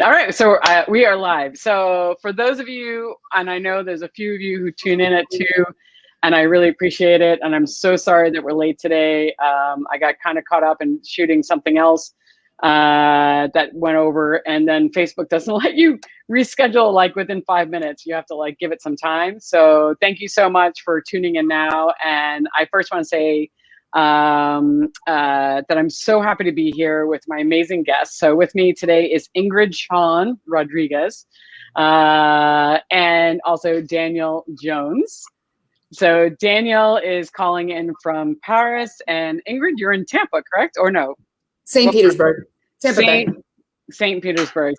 All right, so we are live. So for those of you, and I know there's a few of you who tune in at 2, and I really appreciate it. And I'm so sorry that we're late today. I got kind of caught up in shooting something else that went over, and then Facebook doesn't let you reschedule like within 5 minutes. You have to like give it some time. So thank you so much for tuning in now. And I first want to say that I'm so happy to be here with my amazing guests. So with me today is INGRID SHAWN Rodriquez, and also Daniyel Jones. So Daniyel is calling in from Paris, and Ingrid, you're in Tampa, correct? Or no? St. Petersburg. Tampa Bay. St. Petersburg.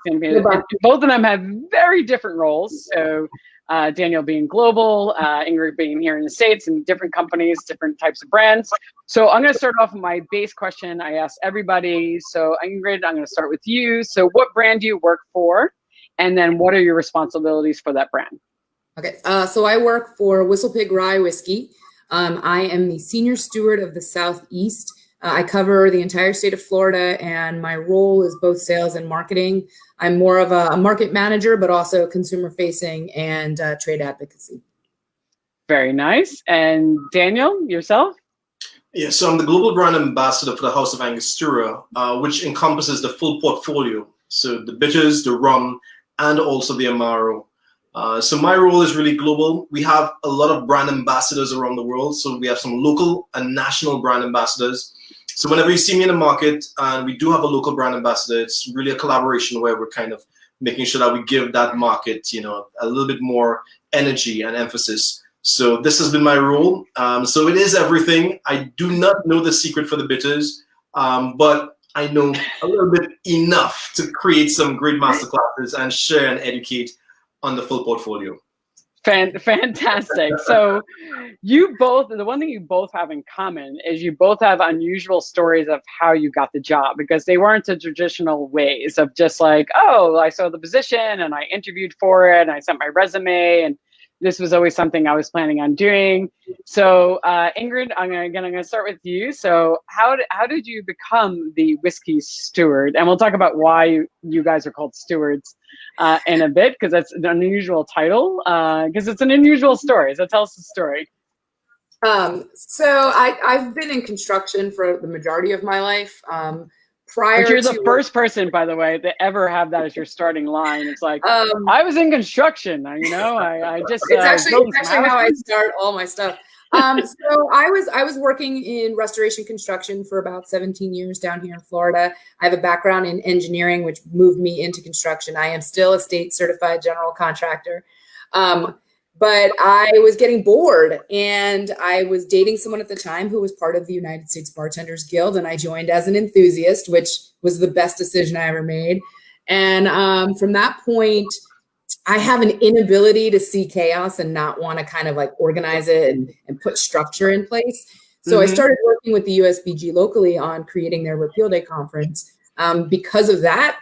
Both of them have very different roles. So Daniyel being global, Ingrid being here in the States, and different companies, different types of brands. So I'm going to start off with my base question I ask everybody. So Ingrid, I'm going to start with you. So what brand do you work for? And then what are your responsibilities for that brand? Okay, so I work for Whistlepig Rye Whiskey. I am the senior steward of the Southeast. I cover the entire state of Florida, and my role is both sales and marketing. I'm more of a market manager, but also consumer facing and trade advocacy. Very nice. And Daniyel, yourself? Yeah, so I'm the global brand ambassador for the House of Angostura, which encompasses the full portfolio. So the bitters, the rum, and also the Amaro. So my role is really global. We have a lot of brand ambassadors around the world. So we have some local and national brand ambassadors. So whenever you see me in the market and we do have a local brand ambassador, it's really a collaboration where we're kind of making sure that we give that market, you know, a little bit more energy and emphasis. So this has been my role. So it is everything. I do not know the secret for the bitters, but I know a little bit enough to create some great masterclasses and share and educate on the full portfolio. Fantastic. So you both, the one thing you both have in common is you both have unusual stories of how you got the job, because they weren't the traditional ways of just like, oh, I saw the position and I interviewed for it and I sent my resume, and this was always something I was planning on doing. So Ingrid, I'm gonna start with you. So how did you become the whiskey steward? And we'll talk about why you guys are called stewards in a bit, because that's an unusual title, because it's an unusual story. So tell us the story. So I've been in construction for the majority of my life. But you're the first person, by the way, to ever have that as your starting line. It's like, I was in construction, you know, I just. It's actually how I start all my stuff. So I was working in restoration construction for about 17 years down here in Florida. I have a background in engineering, which moved me into construction. I am still a state certified general contractor. But I was getting bored, and I was dating someone at the time who was part of the United States Bartenders Guild, and I joined as an enthusiast, which was the best decision I ever made. And from that point, I have an inability to see chaos and not want to kind of like organize it and put structure in place. So I started working with the USBG locally on creating their Repeal Day conference. Because of that,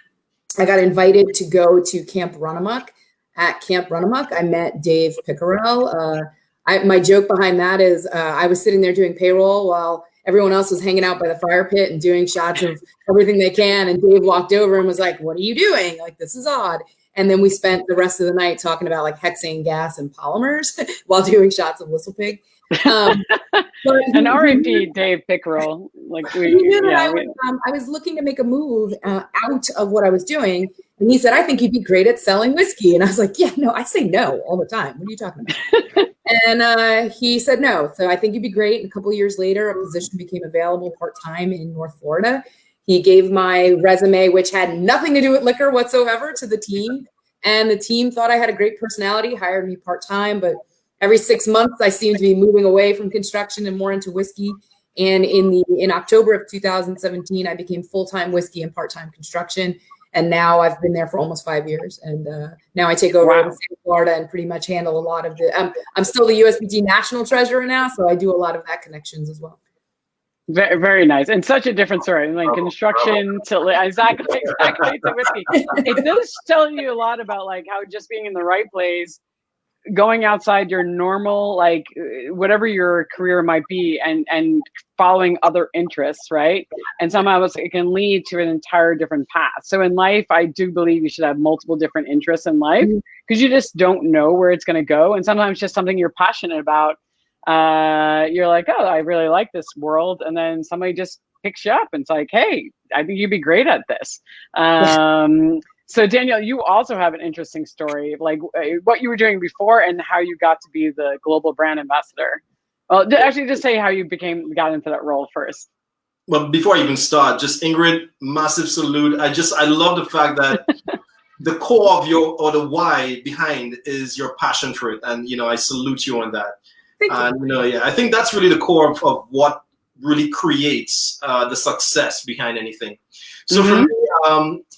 I got invited to go to Camp Runamuck. At Camp Runamuck, I met Dave Pickerell. My joke behind that is I was sitting there doing payroll while everyone else was hanging out by the fire pit and doing shots of everything they can. And Dave walked over and was like, "What are you doing? Like, this is odd." And then we spent the rest of the night talking about like hexane gas and polymers while doing shots of Whistlepig. And R.I.P. Dave Pickerell. Like he knew that I was looking to make a move out of what I was doing. And he said, "I think you'd be great at selling whiskey." And I was like, "Yeah, no, I say no all the time. What are you talking about?" And he said no. So I think you'd be great. And a couple of years later, a position became available part-time in North Florida. He gave my resume, which had nothing to do with liquor whatsoever, to the team. And the team thought I had a great personality, hired me part-time. But every 6 months, I seemed to be moving away from construction and more into whiskey. And in October of 2017, I became full-time whiskey and part-time construction. And now I've been there for almost 5 years. And now I take over in Florida and pretty much handle a lot of the, I'm still the USBG national treasurer now. So I do a lot of that connections as well. Very, very nice. And such a different story. Like construction to exactly to whiskey. It does tell you a lot about like how just being in the right place going outside your normal, like whatever your career might be, and following other interests, right? And somehow it can lead to an entire different path. So in life, I do believe you should have multiple different interests in life, because you just don't know where it's going to go. And sometimes just something you're passionate about, you're like, oh, I really like this world. And then somebody just picks you up and it's like, hey, I think you'd be great at this. So Daniyel, you also have an interesting story of like what you were doing before and how you got to be the global brand ambassador. Well, actually just say how you got into that role first. Well, before I even start, just Ingrid, massive salute. I love the fact that the core of the why behind is your passion for it. And, I salute you on that. And, yeah, I think that's really the core of what really creates the success behind anything. So for me,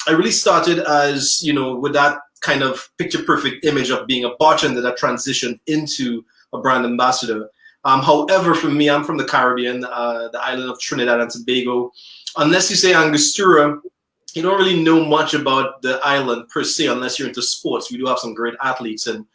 I really started as, with that kind of picture perfect image of being a bartender that transitioned into a brand ambassador. However, for me, I'm from the Caribbean, the island of Trinidad and Tobago. Unless you say Angostura, you don't really know much about the island per se, unless you're into sports. We do have some great athletes and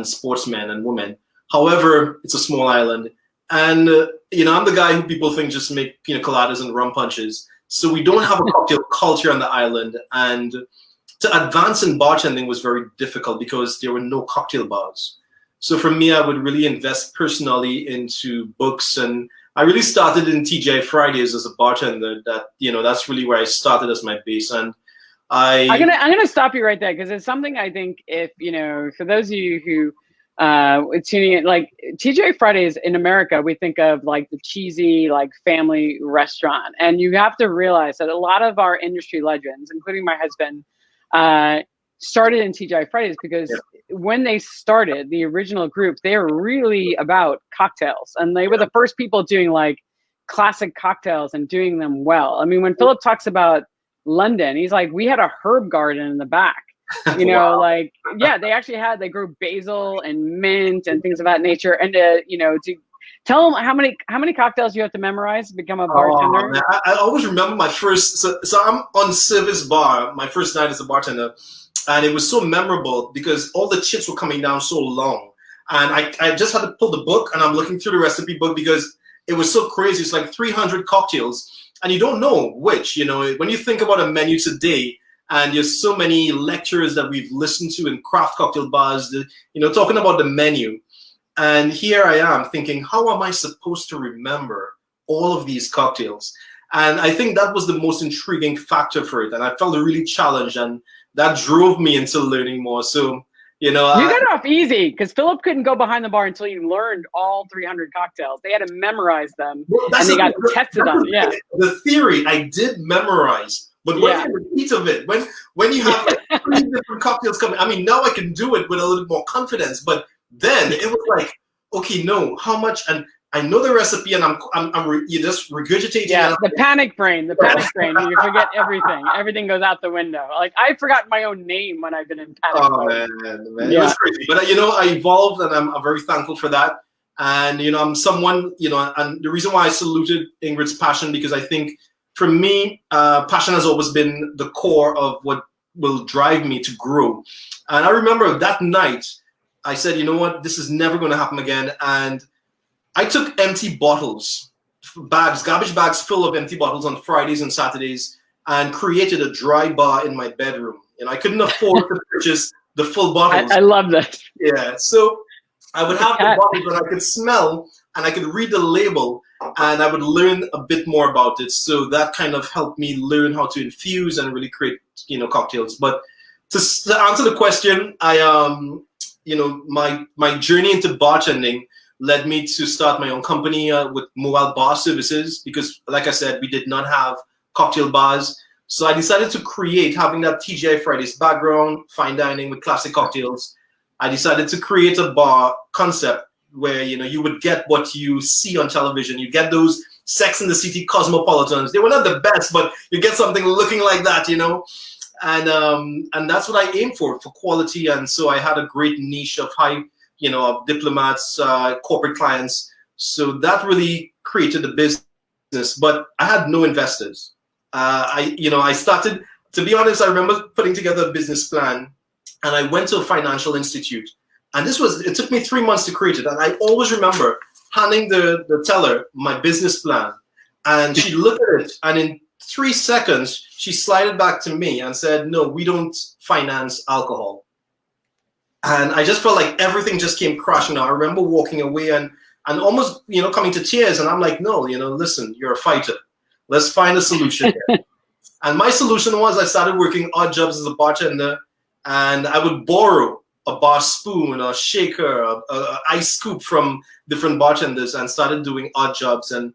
sportsmen and women. However, it's a small island. And, I'm the guy who people think just make pina coladas and rum punches. So we don't have a cocktail culture on the island. And to advance in bartending was very difficult because there were no cocktail bars. So for me, I would really invest personally into books. And I really started in TGI Fridays as a bartender. That's really where I started as my base. And I'm gonna stop you right there, because it's something I think for those of you who tuning in, like TGI Fridays in America, we think of like the cheesy, like family restaurant. And you have to realize that a lot of our industry legends, including my husband, started in TGI Fridays because when they started, the original group, they were really about cocktails. And they were the first people doing like classic cocktails and doing them well. I mean, when Philip talks about London, he's like, we had a herb garden in the back. They grew basil and mint and things of that nature. And to tell them how many cocktails you have to memorize to become a bartender. I always remember my first. So I'm on service bar. My first night as a bartender, and it was so memorable because all the chips were coming down so long, and I just had to pull the book, and I'm looking through the recipe book because it was so crazy. It's like 300 cocktails, and you don't know which. When you think about a menu today. And there's so many lectures that we've listened to in craft cocktail bars, talking about the menu. And here I am thinking, how am I supposed to remember all of these cocktails? And I think that was the most intriguing factor for it. And I felt really challenged, and that drove me into learning more. So, you got off easy because Philip couldn't go behind the bar until you learned all 300 cocktails. They had to memorize them, and they got tested on. Yeah, the theory I did memorize. But when you repeat of it, when you have like 3 different cocktails coming, I mean, now I can do it with a little more confidence. But then it was like, okay, no, how much? And I know the recipe, and you just regurgitating. Yeah, the panic brain. You forget everything. Everything goes out the window. Like I forgot my own name when I've been in panic. Oh man, it was crazy. But I evolved, and I'm very thankful for that. And I'm someone, and the reason why I saluted Ingrid's passion, because I think. For me, passion has always been the core of what will drive me to grow. And I remember that night, I said, you know what, this is never going to happen again. And I took empty bottles, garbage bags full of empty bottles on Fridays and Saturdays, and created a dry bar in my bedroom. I couldn't afford to purchase the full bottles. I love that. Yeah, so I would have the bottles that I could smell, and I could read the label, and I would learn a bit more about it. So that kind of helped me learn how to infuse and really create, cocktails. But to answer the question, my journey into bartending led me to start my own company with mobile bar services because, like I said, we did not have cocktail bars. So I decided to create, having that TGI Fridays background, fine dining with classic cocktails. I decided to create a bar concept where you would get what you see on television. You get those Sex and the City cosmopolitans. They were not the best, but you get something looking like that, and that's what I aim for quality. And so I had a great niche of of diplomats, corporate clients. So that really created the business. But I had no investors. I started. To be honest, I remember putting together a business plan, and I went to a financial institute. And it took me 3 months to create it. And I always remember handing the teller my business plan. And she looked at it, and in 3 seconds, she slided back to me and said, no, we don't finance alcohol. And I just felt like everything just came crashing down. I remember walking away and almost, coming to tears. And I'm like, no, listen, you're a fighter. Let's find a solution here. And my solution was I started working odd jobs as a bartender, and I would borrow a bar spoon, a shaker, a ice scoop from different bartenders, and started doing odd jobs. And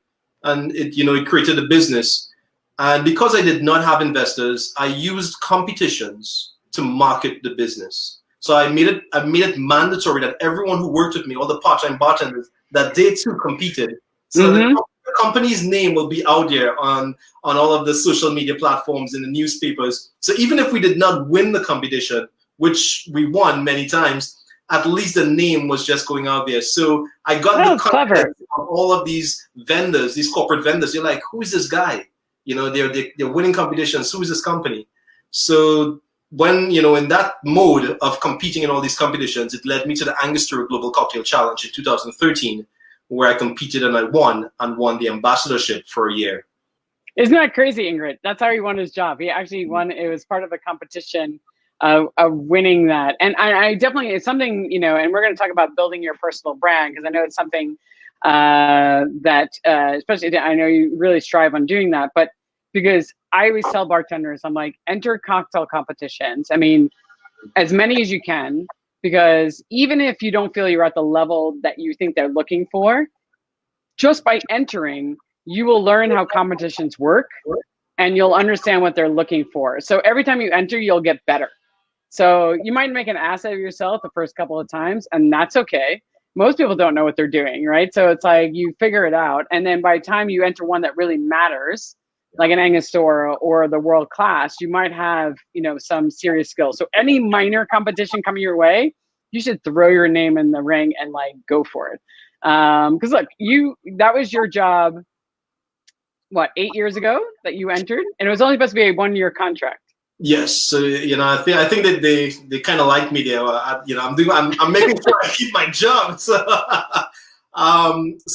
it created a business. And because I did not have investors, I used competitions to market the business. So I made it mandatory that everyone who worked with me, all the part-time bartenders, that they too competed. So the company's name will be out there on all of the social media platforms, in the newspapers. So even if we did not win the competition, which we won many times, at least the name was just going out there. So I got the contact of all of these vendors, these corporate vendors. You're like, who is this guy? They're winning competitions. Who is this company? So when, in that mode of competing in all these competitions, it led me to the Angostura Global Cocktail Challenge in 2013, where I competed and I won the ambassadorship for a year. Isn't that crazy, Ingrid? That's how he won his job. He actually won. It was part of the competition of winning that. And I definitely, it's something, and we're going to talk about building your personal brand, because I know it's something that, especially, I know you really strive on doing that, but because I always tell bartenders, I'm like, enter cocktail competitions. I mean, as many as you can, because even if you don't feel you're at the level that you think they're looking for, just by entering, you will learn how competitions work and you'll understand what they're looking for. So every time you enter, you'll get better. So you might make an ass out of yourself the first couple of times, and that's okay. Most people don't know what they're doing, right? So it's like you figure it out. And then by the time you enter one that really matters, like an Angostura or the world class, you might have, some serious skills. So any minor competition coming your way, you should throw your name in the ring and go for it. Because look, that was your job, 8 years ago that you entered? And it was only supposed to be a 1-year contract. Yes, so I think that they kind of like me there. I'm making sure I keep my job. So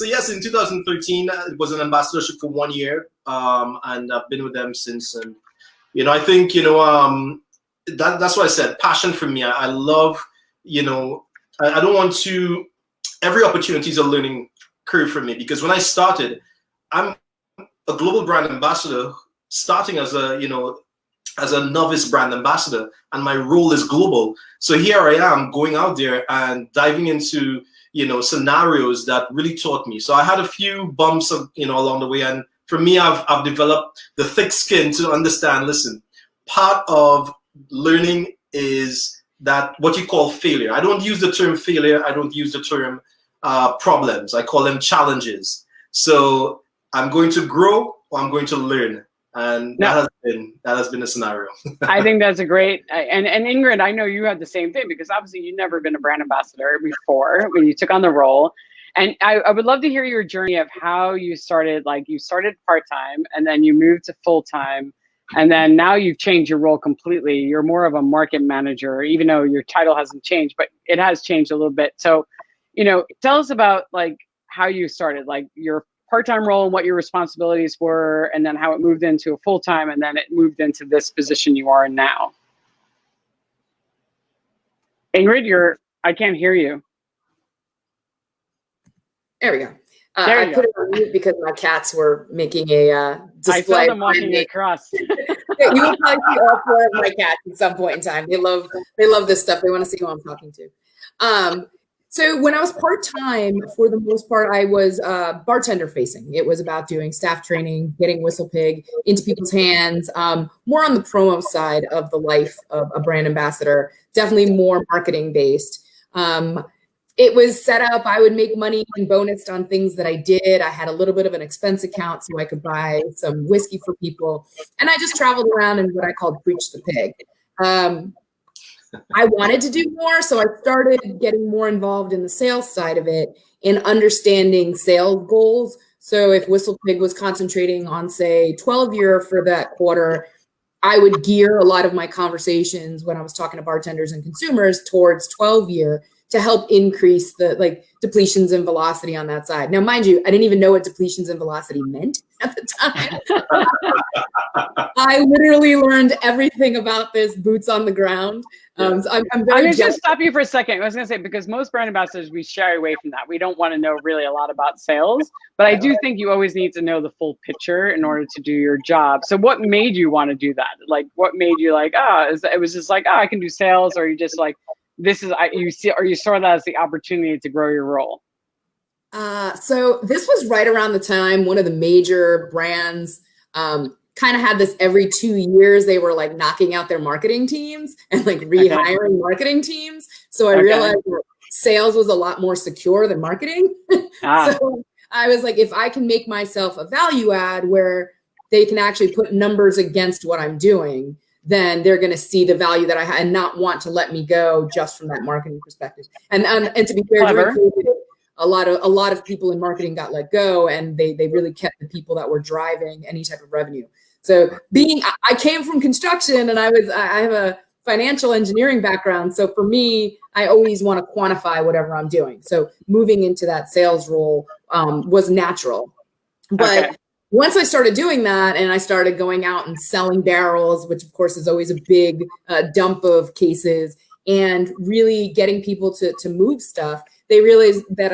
yes, in 2013 it was an ambassadorship for 1 year, and I've been with them since. And I think that's what I said. Passion for me. I love. I don't want to. Every opportunity is a learning curve for me, because when I started, I'm a global brand ambassador, starting as a novice brand ambassador, and my role is global. So here I am going out there and diving into scenarios that really taught me. So I had a few bumps along the way, and for me, I've developed the thick skin to understand. Listen, part of learning is that what you call failure. I don't use the term failure. I don't use the term problems. I call them challenges. So I'm going to grow or I'm going to learn. And that has been a scenario. I think that's a great, and Ingrid, I know you had the same thing, because obviously you've never been a brand ambassador before when you took on the role. And I would love to hear your journey of how you started. You started part-time and then you moved to full-time, and then now you've changed your role completely. You're more of a market manager, even though your title hasn't changed, but it has changed a little bit. So, tell us about how you started, your part-time role and what your responsibilities were, and then how it moved into a full-time, and then it moved into this position you are in now. Ingrid, I can't hear you. There we go. I put it on mute because my cats were making a display. I saw them walking across. You will probably see all 4 of my cats at some point in time. They love this stuff. They want to see who I'm talking to. So when I was part-time, for the most part, I was bartender facing. It was about doing staff training, getting Whistle Pig into people's hands, more on the promo side of the life of a brand ambassador, definitely more marketing based. It was set up, I would make money and bonused on things that I did. I had a little bit of an expense account so I could buy some whiskey for people. And I just traveled around and what I called preach the pig. I wanted to do more, so I started getting more involved in the sales side of it and understanding sales goals. So if Whistle Pig was concentrating on, say, 12-year for that quarter, I would gear a lot of my conversations when I was talking to bartenders and consumers towards 12-year to help increase the depletions and velocity on that side. Now, mind you, I didn't even know what depletions and velocity meant at the time. I literally learned everything about this boots on the ground. So I'm very going to just stop you for a second. I was going to say, because most brand ambassadors, we shy away from that. We don't want to know really a lot about sales, but I do think you always need to know the full picture in order to do your job. So what made you want to do that? Like, what made you like, it was just like, I can do sales, or you just like, you saw that as the opportunity to grow your role? So this was right around the time one of the major brands kind of had this every 2 years. They were like knocking out their marketing teams and like rehiring marketing teams. So I realized that sales was a lot more secure than marketing. So I was like, if I can make myself a value add where they can actually put numbers against what I'm doing, then they're going to see the value that I have and not want to let me go just from that marketing perspective. And to be fair, during COVID, a lot of people in marketing got let go, and they really kept the people that were driving any type of revenue. So I came from construction, and I have a financial engineering background. So for me, I always want to quantify whatever I'm doing. So moving into that sales role was natural. But once I started doing that, and I started going out and selling barrels, which of course is always a big dump of cases, and really getting people to move stuff, they realized that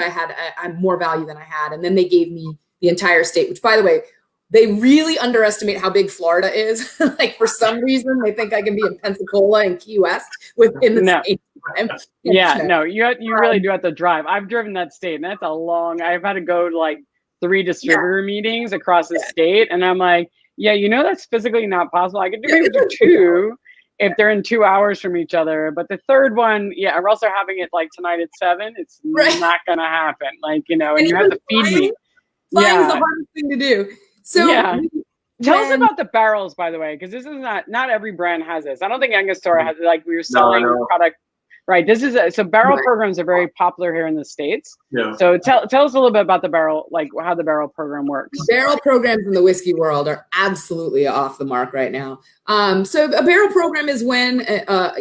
I'm more value than I had. And then they gave me the entire state, which, by the way, they really underestimate how big Florida is. Like, for some reason, they think I can be in Pensacola and Key West within the same time. You really do have to drive. I've driven that state, and that's I've had to go to like 3 distributor meetings across the state. And I'm like, that's physically not possible. I could maybe do 2 if they're in 2 hours from each other. But the third one, we're also having it like tonight at 7. It's not going to happen. Like, and you have to feed me. Flying's the hardest thing to do. So tell us about the barrels, by the way, because this is not every brand has this. I don't think Angostura has it. Like, we were selling product. Right. So barrel programs are very popular here in the States. Yeah. So tell us a little bit about the barrel, like how the barrel program works. Barrel programs in the whiskey world are absolutely off the mark right now. So a barrel program is when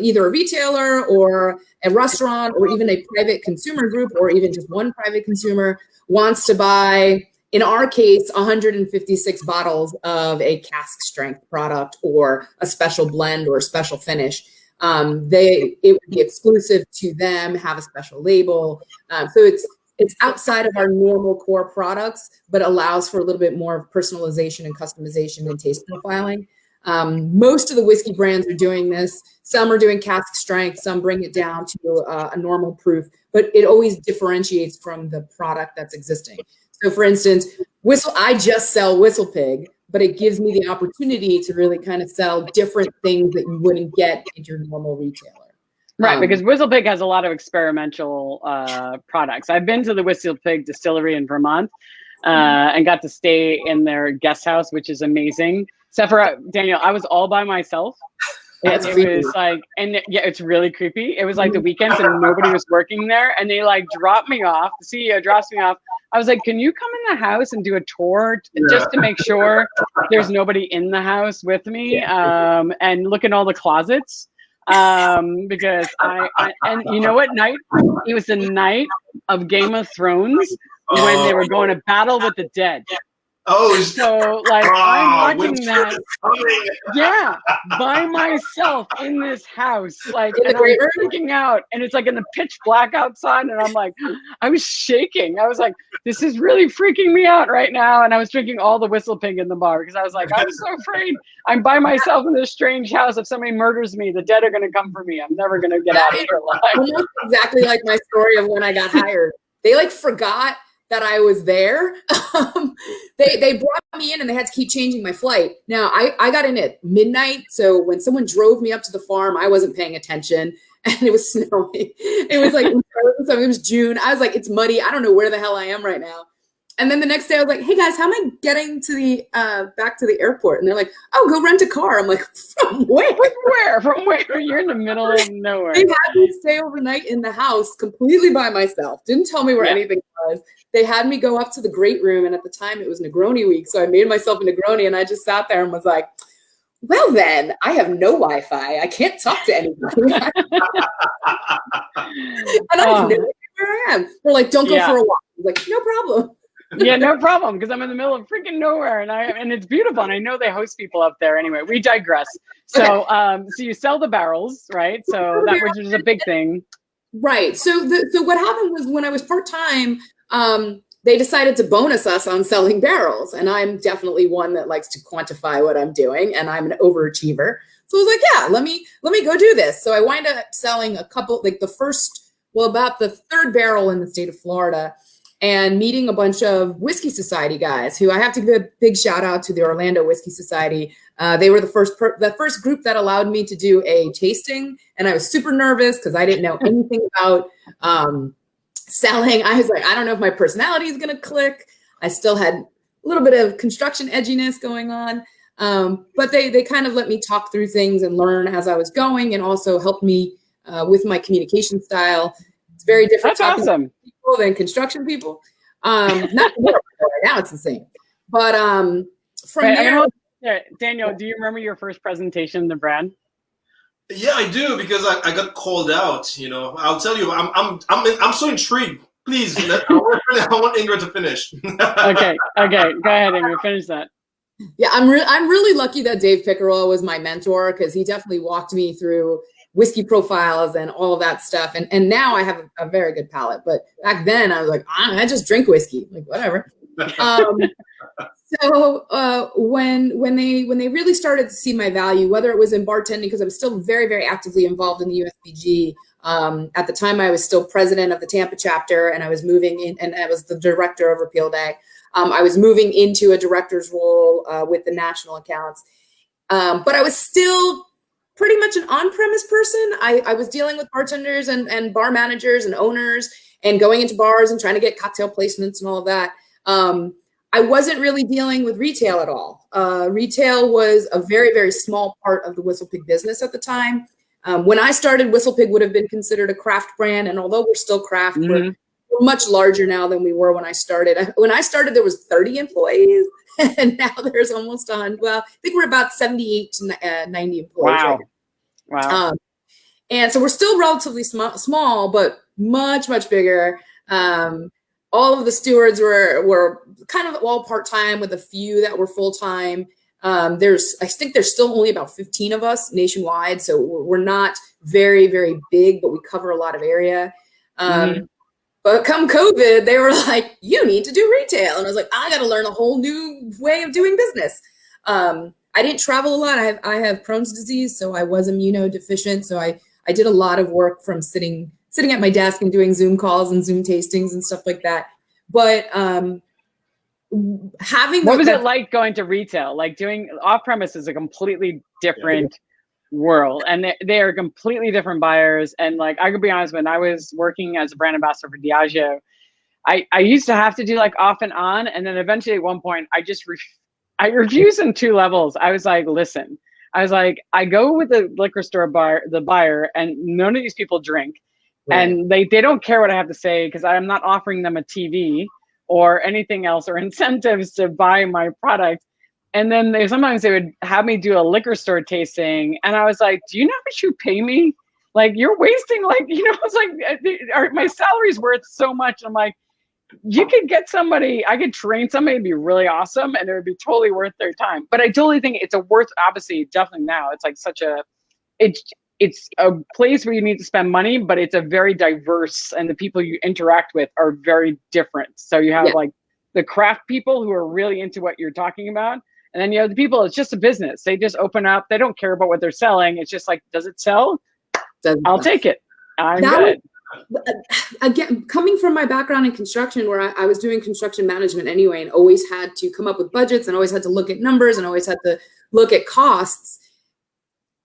either a retailer or a restaurant or even a private consumer group or even just one private consumer wants to buy, in our case, 156 bottles of a cask strength product or a special blend or a special finish. It would be exclusive to them, have a special label. So it's outside of our normal core products, but allows for a little bit more personalization and customization and taste profiling. Most of the whiskey brands are doing this. Some are doing cask strength, some bring it down to a normal proof, but it always differentiates from the product that's existing. So for instance, I just sell Whistle Pig, but it gives me the opportunity to really kind of sell different things that you wouldn't get at your normal retailer. Right, because Whistle Pig has a lot of experimental products. I've been to the Whistle Pig distillery in Vermont and got to stay in their guest house, which is amazing. Except for Daniyel, I was all by myself. It was like, it's really creepy. It was like the weekends and nobody was working there, and they like dropped me off. The CEO drops me off. I was like, can you come in the house and do a tour just to make sure there's nobody in the house with me and look in all the closets? Because and you know what night? It was the night of Game of Thrones when they were going to battle with the dead. Oh, so like I'm watching that, by myself in this house, like, and I'm freaking out, and it's like in the pitch black outside, and I'm like, I was shaking. I was like, this is really freaking me out right now, and I was drinking all the Whistle Pig in the bar because I was like, I'm so afraid. I'm by myself in this strange house. If somebody murders me, the dead are going to come for me. I'm never going to get out of here alive. Almost exactly like my story of when I got hired. They like forgot that I was there. They brought me in and they had to keep changing my flight. Now I got in at midnight. So when someone drove me up to the farm, I wasn't paying attention and it was snowing. It was like, it was June. I was like, it's muddy. I don't know where the hell I am right now. And then the next day I was like, hey guys, how am I getting to the back to the airport? And they're like, oh, go rent a car. I'm like, from where? From where? You're in the middle of nowhere. They had me stay overnight in the house completely by myself. Didn't tell me where anything was. They had me go up to the great room. And at the time it was Negroni week. So I made myself a Negroni and I just sat there and was like, well, then I have no Wi-Fi. I can't talk to anybody. And I have no idea where I am. They're like, don't go for a walk. I'm like, no problem. Yeah, no problem, because I'm in the middle of freaking nowhere, and it's beautiful, and I know they host people up there. Anyway, we digress. So, so you sell the barrels, right? So that which is a big thing, right? So what happened was when I was part-time, they decided to bonus us on selling barrels, and I'm definitely one that likes to quantify what I'm doing, and I'm an overachiever. So I was like, yeah, let me go do this. So I wind up selling a couple, like about the third barrel in the state of Florida, and meeting a bunch of Whiskey Society guys who I have to give a big shout out to the Orlando Whiskey Society. They were the first group that allowed me to do a tasting. And I was super nervous because I didn't know anything about selling. I was like, I don't know if my personality is going to click. I still had a little bit of construction edginess going on. But they kind of let me talk through things and learn as I was going, and also helped me with my communication style. It's very different. That's awesome. People than construction people. Not right now, it's insane. But from there, Daniyel, do you remember your first presentation in the brand? Yeah, I do, because I got called out. You know, I'll tell you, I'm so intrigued. Please, I want Ingrid to finish. Okay, go ahead, Ingrid, finish that. Yeah, I'm really lucky that Dave Pickerel was my mentor, because he definitely walked me through whiskey profiles and all of that stuff. And now I have a very good palate. But back then I was like, I just drink whiskey, like whatever. So when they really started to see my value, whether it was in bartending, because I was still very, very actively involved in the USBG. At the time, I was still president of the Tampa chapter, and I was moving in, and I was the director of Repeal Day. I was moving into a director's role with the national accounts, but I was still pretty much an on-premise person. I was dealing with bartenders and bar managers and owners, and going into bars and trying to get cocktail placements and all of that. I wasn't really dealing with retail at all. Retail was a very, very small part of the WhistlePig business at the time. When I started, WhistlePig would have been considered a craft brand, and although we're still craft, we're much larger now than we were when I started. When I started, there was 30 employees, and now there's almost 100. Well, I think we're about 78 to 90 employees. Wow. Right now. And so we're still relatively small, but much, much bigger. All of the stewards were kind of all part-time, with a few that were full-time. I think there's still only about 15 of us nationwide. So we're not very, very big, but we cover a lot of area. But come COVID, they were like, you need to do retail. And I was like, I got to learn a whole new way of doing business. I didn't travel a lot. I have Crohn's disease, so I was immunodeficient. So I did a lot of work from sitting at my desk and doing Zoom calls and Zoom tastings and stuff like that. But what was it like going to retail? Like doing off-premise is a completely different world, and they are completely different buyers. And like, I could be honest, when I was working as a brand ambassador for Diageo, I used to have to do like off and on, and then eventually at one point I refused in 2 levels. I was like, listen, I go with the liquor store the buyer, and none of these people drink. Right. And they don't care what I have to say, because I'm not offering them a TV or anything else or incentives to buy my product. And then sometimes they would have me do a liquor store tasting. And I was like, do you know how much you pay me? Like, you're wasting, like, it's like my salary's worth so much. I'm like, you could get somebody, I could train somebody to be really awesome, and it would be totally worth their time. But I totally think it's obviously, definitely now, it's like it's a place where you need to spend money, but it's a very diverse, and the people you interact with are very different. So you have like the craft people who are really into what you're talking about. And then you have the people, it's just a business. They just open up. They don't care about what they're selling. It's just like, does it sell? I'll take it. I'm good. Again, coming from my background in construction, where I was doing construction management anyway, and always had to come up with budgets, and always had to look at numbers, and always had to look at costs.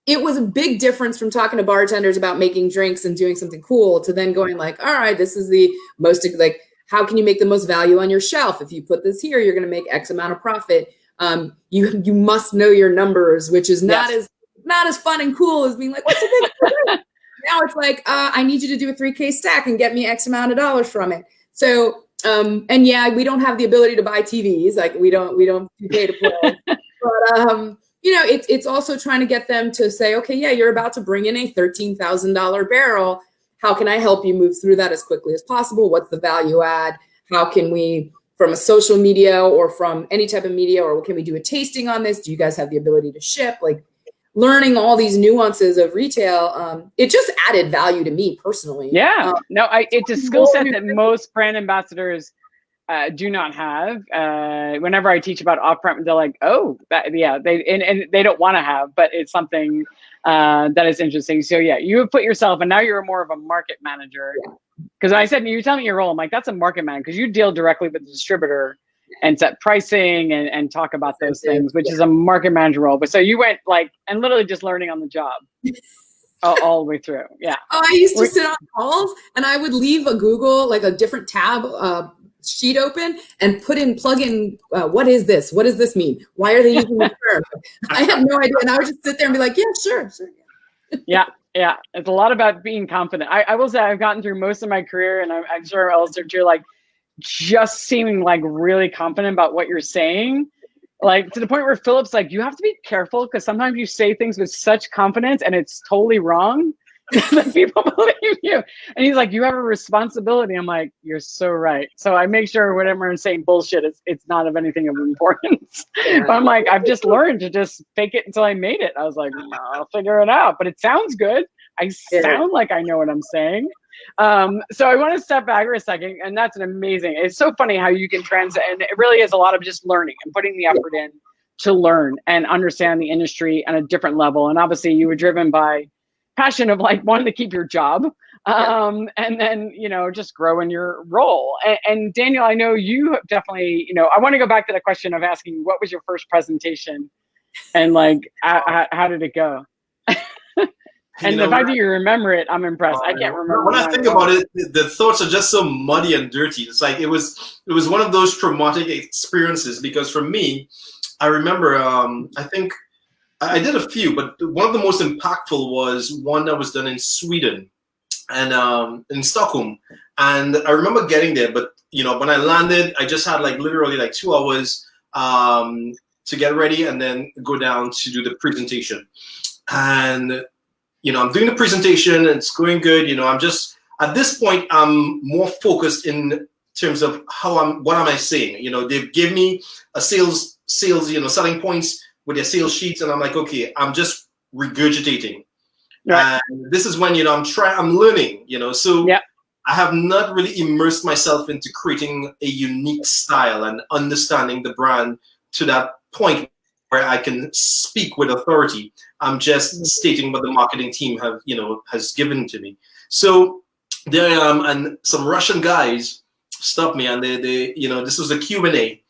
It was a big difference from talking to bartenders about making drinks and doing something cool, to then going like, all right, this is the most, like, how can you make the most value on your shelf? If you put this here, you're going to make X amount of profit. You must know your numbers, which is not as fun and cool as being like, what's the big Now it's like, I need you to do a 3K stack and get me X amount of dollars from it. So, and we don't have the ability to buy TVs. Like we don't pay to play. you know, it's also trying to get them to say, okay, yeah, you're about to bring in a $13,000 barrel. How can I help you move through that as quickly as possible? What's the value add? How can we, from a social media or from any type of media, or can we do a tasting on this? Do you guys have the ability to ship? Like learning all these nuances of retail, it just added value to me personally. Yeah, no, it's a skill set that most brand ambassadors do not have. Whenever I teach about off-prem, they're like, "Oh, yeah," and they don't want to have, but it's something that is interesting. So yeah, you have put yourself, and now you're more of a market manager. Because I said, you tell me your role, I'm like, that's a market manager, because you deal directly with the distributor and set pricing and talk about those things, which is a market manager role. But so you went like, and literally just learning on the job. all the way through. Yeah. Oh, I used to sit on calls and I would leave a Google, like a different tab sheet open and plug in, what is this? What does this mean? Why are they using the term? I had no idea. And I would just sit there and be like, yeah, sure. Yeah. Yeah. It's a lot about being confident. I will say I've gotten through most of my career, and I'm sure also you're like just seeming like really confident about what you're saying. Like to the point where Philip's like, you have to be careful because sometimes you say things with such confidence and it's totally wrong that people believe you. And he's like, you have a responsibility. I'm like, you're so right. So I make sure whenever I'm saying bullshit, it's not of anything of importance. But I'm like, I've just learned to just fake it until I made it. I was like, I'll figure it out. But it sounds good. I sound like I know what I'm saying. So I want to step back for a second, and that's an amazing, it's so funny how you can transit, and it really is a lot of just learning and putting the effort in to learn and understand the industry on a different level. And obviously you were driven by passion of like wanting to keep your job, and then, you know, just grow in your role. And Daniyel, I know you have definitely, you know, I want to go back to the question of asking you, what was your first presentation and like, how did it go? And the fact that you remember it, I'm impressed. I can't remember. When I think about it, the thoughts are just so muddy and dirty. It's like it was one of those traumatic experiences, because for me, I remember I think I did a few, but one of the most impactful was one that was done in Sweden and in Stockholm. And I remember getting there, but you know, when I landed, I just had like literally like 2 hours to get ready and then go down to do the presentation. And you know, I'm doing the presentation, it's going good. You know, I'm just, at this point, I'm more focused in terms of what am I saying? You know, they've given me a sales, you know, selling points with their sales sheets. And I'm like, okay, I'm just regurgitating. Right. And this is when, you know, I'm learning, you know, so I have not really immersed myself into creating a unique style and understanding the brand to that point where I can speak with authority. I'm just stating what the marketing team has given to me. So there I am, and some Russian guys stopped me, and they you know, this was a Q&A,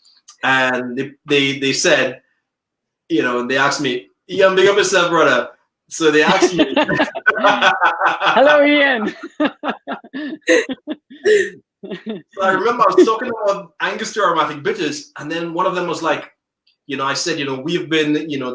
and they said, you know, they asked me, Ian, big up yourself, brother. So they asked me, hello, Ian. So I remember I was talking about Angostura aromatic bitters, and then one of them was like, you know, I said, you know, we've been, you know,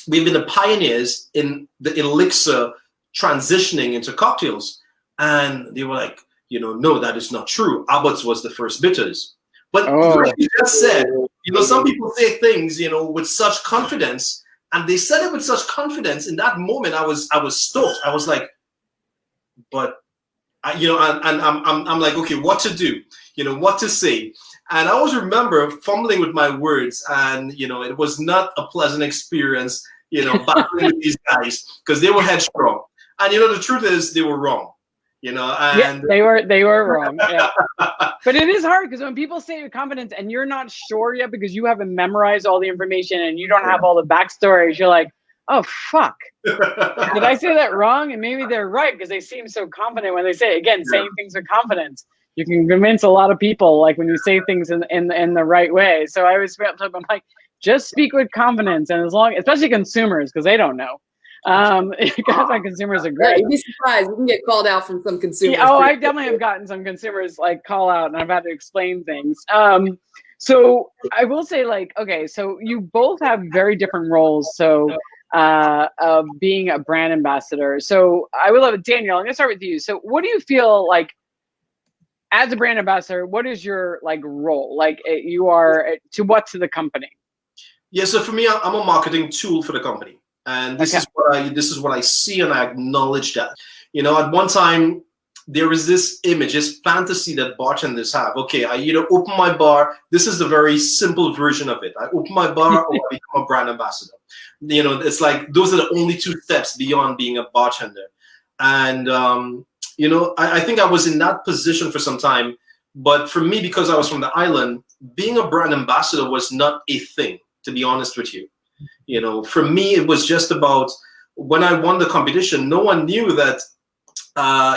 we've been the pioneers in the elixir transitioning into cocktails. And they were like, you know, no, that is not true. Abbott's was the first bitters. But like you just said, you know, some people say things, you know, with such confidence, and they said it with such confidence. In that moment, I was stoked. I was like, but, you know, and I'm like, okay, what to do? You know, what to say? And I always remember fumbling with my words, and you know, it was not a pleasant experience, you know, battling with these guys, because they were headstrong. And you know, the truth is, they were wrong. You know, and they were wrong. Yeah. But it is hard, because when people say with confidence and you're not sure yet because you haven't memorized all the information and you don't have all the backstories, you're like, oh fuck, did I say that wrong? And maybe they're right, because they seem so confident when they say it. Again, saying things with confidence. You can convince a lot of people, like when you say things in the right way. So I always felt like, I'm like, just speak with confidence, and as long, especially consumers, because they don't know. My consumers are great. Yeah, you'd be surprised. You can get called out from some consumers. Yeah, I definitely have gotten some consumers like call out, and I've had to explain things. So I will say, like, okay, so you both have very different roles. So of being a brand ambassador. So I would love it, Daniyel. I'm gonna start with you. So what do you feel like? As a brand ambassador, what is your like role? Like you are to what to the company? Yeah, so for me, I'm a marketing tool for the company, and this is what I see, and I acknowledge that. You know, at one time there is this image, this fantasy that bartenders have. Okay, I either open my bar. This is the very simple version of it. I open my bar, or I become a brand ambassador. You know, it's like those are the only two steps beyond being a bartender. And you know, I think I was in that position for some time. But for me, because I was from the island, being a brand ambassador was not a thing, to be honest with you. You know, for me, it was just about when I won the competition, no one knew that,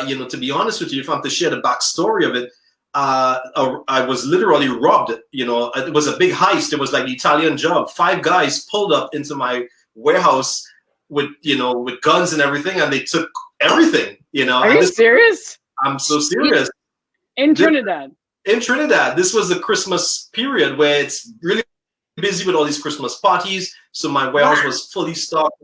you know, to be honest with you, if I'm to share the backstory of it, I was literally robbed. You know, it was a big heist. It was like the Italian Job. 5 guys pulled up into my warehouse with, you know, with guns and everything, and they took everything, you know. Are you serious? I'm so serious. In Trinidad. In Trinidad, this was the Christmas period where it's really busy with all these Christmas parties. So my warehouse was fully stocked.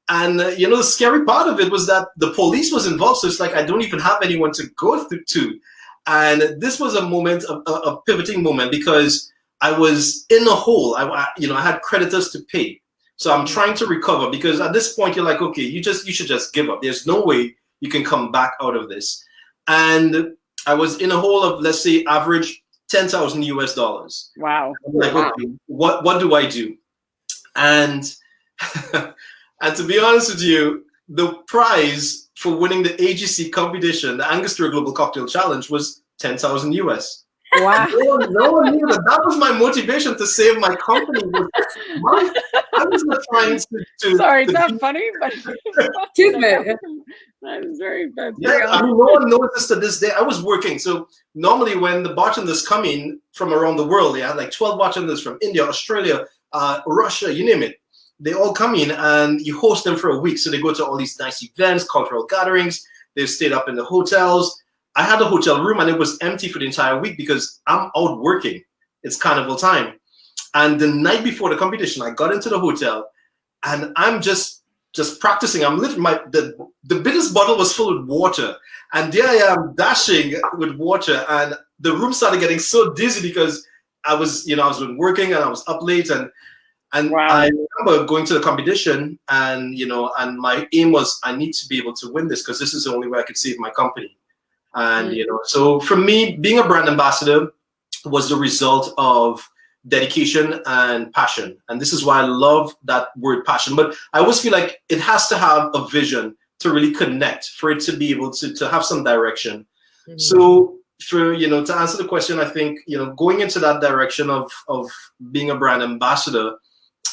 And you know, the scary part of it was that the police was involved. So it's like, I don't even have anyone to go to. And this was a moment, a pivoting moment, because I was in a hole. You know, I had creditors to pay. So I'm trying to recover, because at this point you're like, okay, you should just give up. There's no way you can come back out of this. And I was in a hole of, let's say, average $10,000 US. Wow. Like, okay, what do I do? And and to be honest with you, the prize for winning the AGC competition, the Angostura Global Cocktail Challenge, was $10,000 US. Wow. No one knew that. That was my motivation to save my company. I was not trying to Sorry, it's not funny, but that is very bad. Yeah, I mean, no one knows this to this day. I was working. So normally when the bartenders come in from around the world, they had like 12 bartenders from India, Australia, Russia, you name it. They all come in and you host them for a week. So they go to all these nice events, cultural gatherings. They've stayed up in the hotels. I had a hotel room and it was empty for the entire week because I'm out working. It's carnival time. And the night before the competition, I got into the hotel and I'm just practicing. I'm literally, the biggest bottle was full with water. And there I am dashing with water. And the room started getting so dizzy because I was working and I was up late. And wow. I remember going to the competition and, you know, and my aim was I need to be able to win this because this is the only way I could save my company. And, you know, so for me, being a brand ambassador was the result of dedication and passion. And this is why I love that word passion. But I always feel like it has to have a vision to really connect, for it to be able to have some direction. Mm-hmm. So for, you know, to answer the question, I think, you know, going into that direction of being a brand ambassador,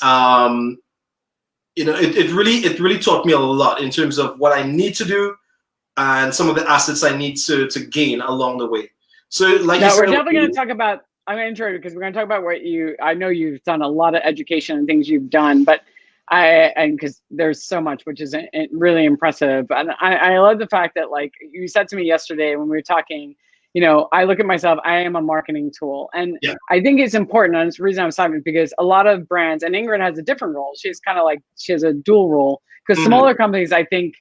you know, it really taught me a lot in terms of what I need to do and some of the assets I need to gain along the way. So like we're definitely going to talk about, I'm going to intro you because we're going to talk about what I know you've done a lot of education and things you've done, but because there's so much, which is really impressive. And I love the fact that, like you said to me yesterday when we were talking, you know, I look at myself, I am a marketing tool. And yeah. I think it's important. And it's the reason I was talking, because a lot of brands, and Ingrid has a different role. She's kind of like, she has a dual role, because smaller companies, I think,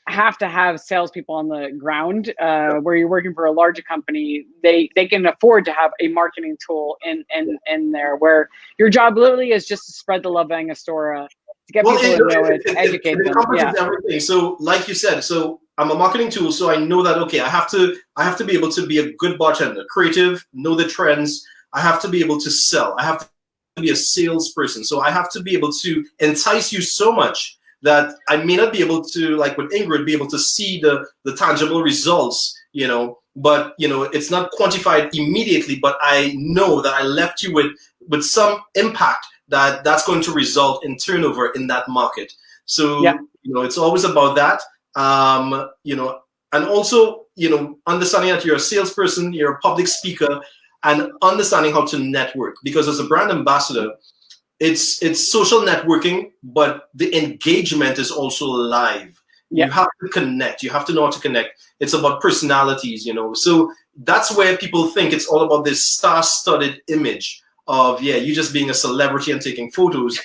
have to have salespeople on the ground. Where you're working for a larger company, they can afford to have a marketing tool in there, where your job literally is just to spread the love of Angostura, to get people to know it, to educate them. Yeah. Everything. So like you said, so I'm a marketing tool, so I know that, okay, I have to be able to be a good bartender, creative, know the trends. I have to be able to sell. I have to be a salesperson. So I have to be able to entice you so much that I may not be able to, like with Ingrid, be able to see the tangible results, you know, but, you know, it's not quantified immediately, but I know that I left you with some impact that's going to result in turnover in that market. So, yeah. You know, it's always about that, you know, and also, you know, understanding that you're a salesperson, you're a public speaker, and understanding how to network, because as a brand ambassador, it's social networking, but the engagement is also live. Yeah. You have to connect. You have to know how to connect. It's about personalities, you know. So that's where people think it's all about this star-studded image of, yeah, you just being a celebrity and taking photos.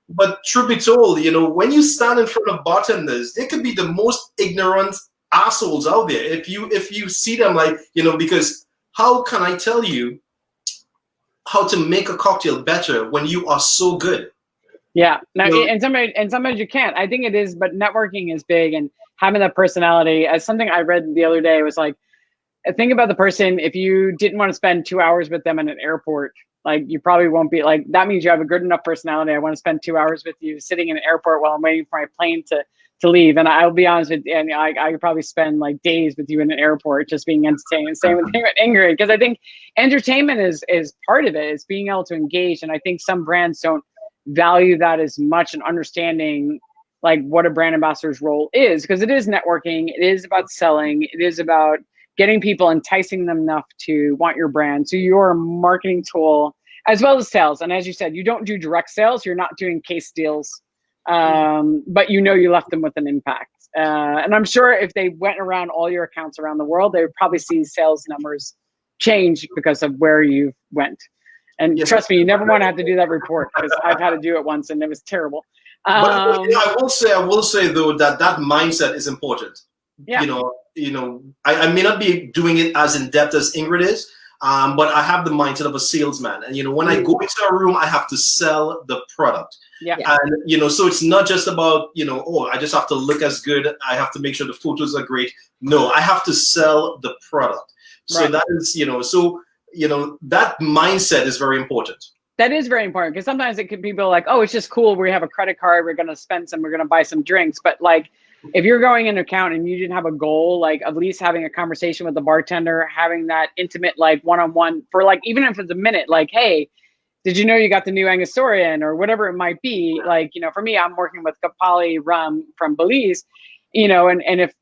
But truth be told, you know, when you stand in front of bartenders, they could be the most ignorant assholes out there. If you see them, like, you know, because how can I tell you how to make a cocktail better when you are so good. Yeah, no, You know, and sometimes you can't. I think it is, but networking is big, and having that personality. As something I read the other day was like, think about the person. If you didn't want to spend 2 hours with them in an airport, like you probably won't be like. That means you have a good enough personality. I want to spend 2 hours with you sitting in an airport while I'm waiting for my plane to leave. And I'll be honest with you, and I could probably spend like days with you in an airport just being entertained. Same with Ingrid, because I think entertainment is part of it. It's being able to engage, and I think some brands don't value that as much, and understanding like what a brand ambassador's role is, because it is networking, it is about selling, it is about getting people, enticing them enough to want your brand. So you're a marketing tool as well as sales. And as you said, you don't do direct sales, you're not doing case deals, but you left them with an impact. And I'm sure if they went around all your accounts around the world, they would probably see sales numbers change because of where you went. And yes, trust me, you never want to have to do that report, because I've had to do it once and it was terrible. but I will say though that mindset is important. Yeah. I may not be doing it as in depth as Ingrid is, but I have the mindset of a salesman. And when I go into a room, I have to sell the product. Yeah. And so it's not just about I just have to look as good. I have to make sure the photos are great. No, I have to sell the product. So Right. that is that mindset is very important. That is very important, because sometimes it could be people like, oh, it's just cool. We have a credit card. We're going to spend some. We're going to buy some drinks. But like, if you're going in an account and you didn't have a goal, like at least having a conversation with the bartender, having that intimate, like one-on-one for like, even if it's a minute, like, hey, did you know you got the new Angostura in, or whatever it might be? Like, for me, I'm working with Kapali rum from Belize, and if,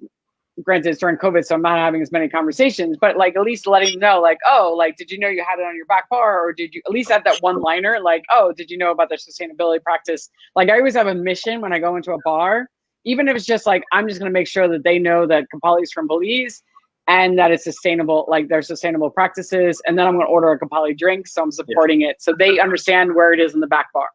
granted, it's during COVID, so I'm not having as many conversations, but like at least letting them know, like, oh, like, did you know you had it on your back bar? Or did you at least have that one liner? Like, oh, did you know about their sustainability practice? Like, I always have a mission when I go into a bar, even if it's just like, I'm just going to make sure that they know that Kapali is from Belize and that it's sustainable, like their sustainable practices. And then I'm going to order a Kapali drink. So I'm supporting it. So they understand where it is in the back bar,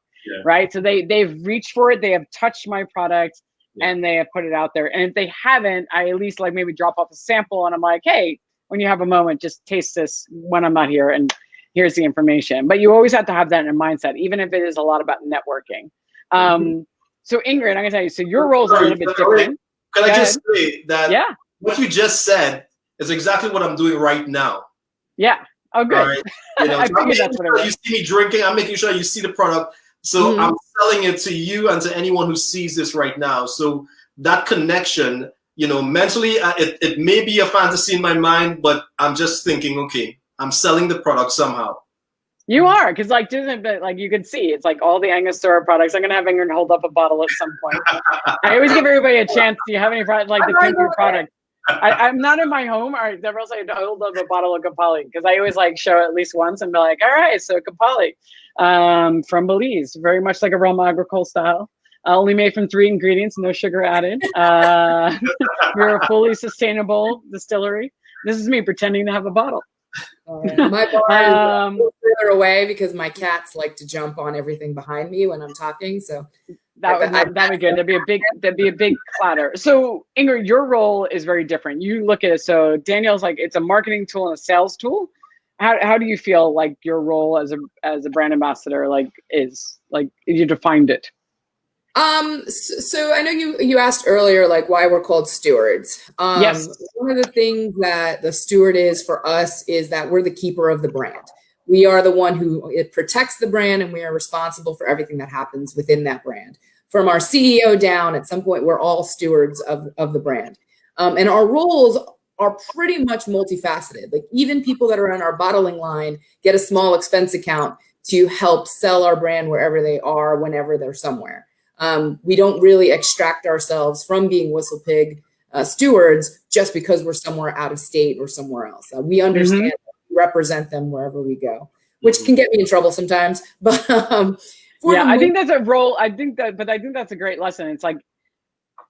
right? So they've reached for it. They have touched my product. And they have put it out there. And if they haven't, I at least like maybe drop off a sample, and I'm like, hey, when you have a moment, just taste this when I'm not here, and here's the information. But you always have to have that in a mindset, even if it is a lot about networking. So Ingrid, I'm gonna tell you, so your role is a little bit different. Can I just say that what you just said is exactly what I'm doing right now. Yeah. Oh, good. Right? I figured that's what it was. You see me drinking, I'm making sure you see the product. So I'm selling it to you and to anyone who sees this right now. So that connection, mentally, it may be a fantasy in my mind, but I'm just thinking, okay, I'm selling the product somehow. You are, because like you can see, it's like all the Angostura products. I'm gonna have Ingrid hold up a bottle at some point. I always give everybody a chance. Do you have any product, like the Kinky product? I'm not in my home. All right, else I hold up a bottle of Kapali, because I always like show at least once and be like, all right, so Kapali. From Belize, very much like a rum agricole style, only made from 3 ingredients, no sugar added. We're a fully sustainable distillery. This is me pretending to have a bottle. My bar is a little further away because my cats like to jump on everything behind me when I'm talking. So that'd be good. That'd be a big clatter. So Ingrid, your role is very different. You look at it. So Daniyel's like, it's a marketing tool and a sales tool. How do you feel like your role as a brand ambassador is you defined it? So I know you asked earlier like why we're called stewards. Yes. One of the things that the steward is for us is that we're the keeper of the brand. We are the one who protects the brand, and we are responsible for everything that happens within that brand. From our CEO down, at some point, we're all stewards of the brand. And our roles are pretty much multifaceted. Like even people that are on our bottling line get a small expense account to help sell our brand wherever they are, whenever they're somewhere. We don't really extract ourselves from being Whistle Pig stewards just because we're somewhere out of state or somewhere else. We understand that we represent them wherever we go, which can get me in trouble sometimes. But I think that's a role. I think that's a great lesson. It's like,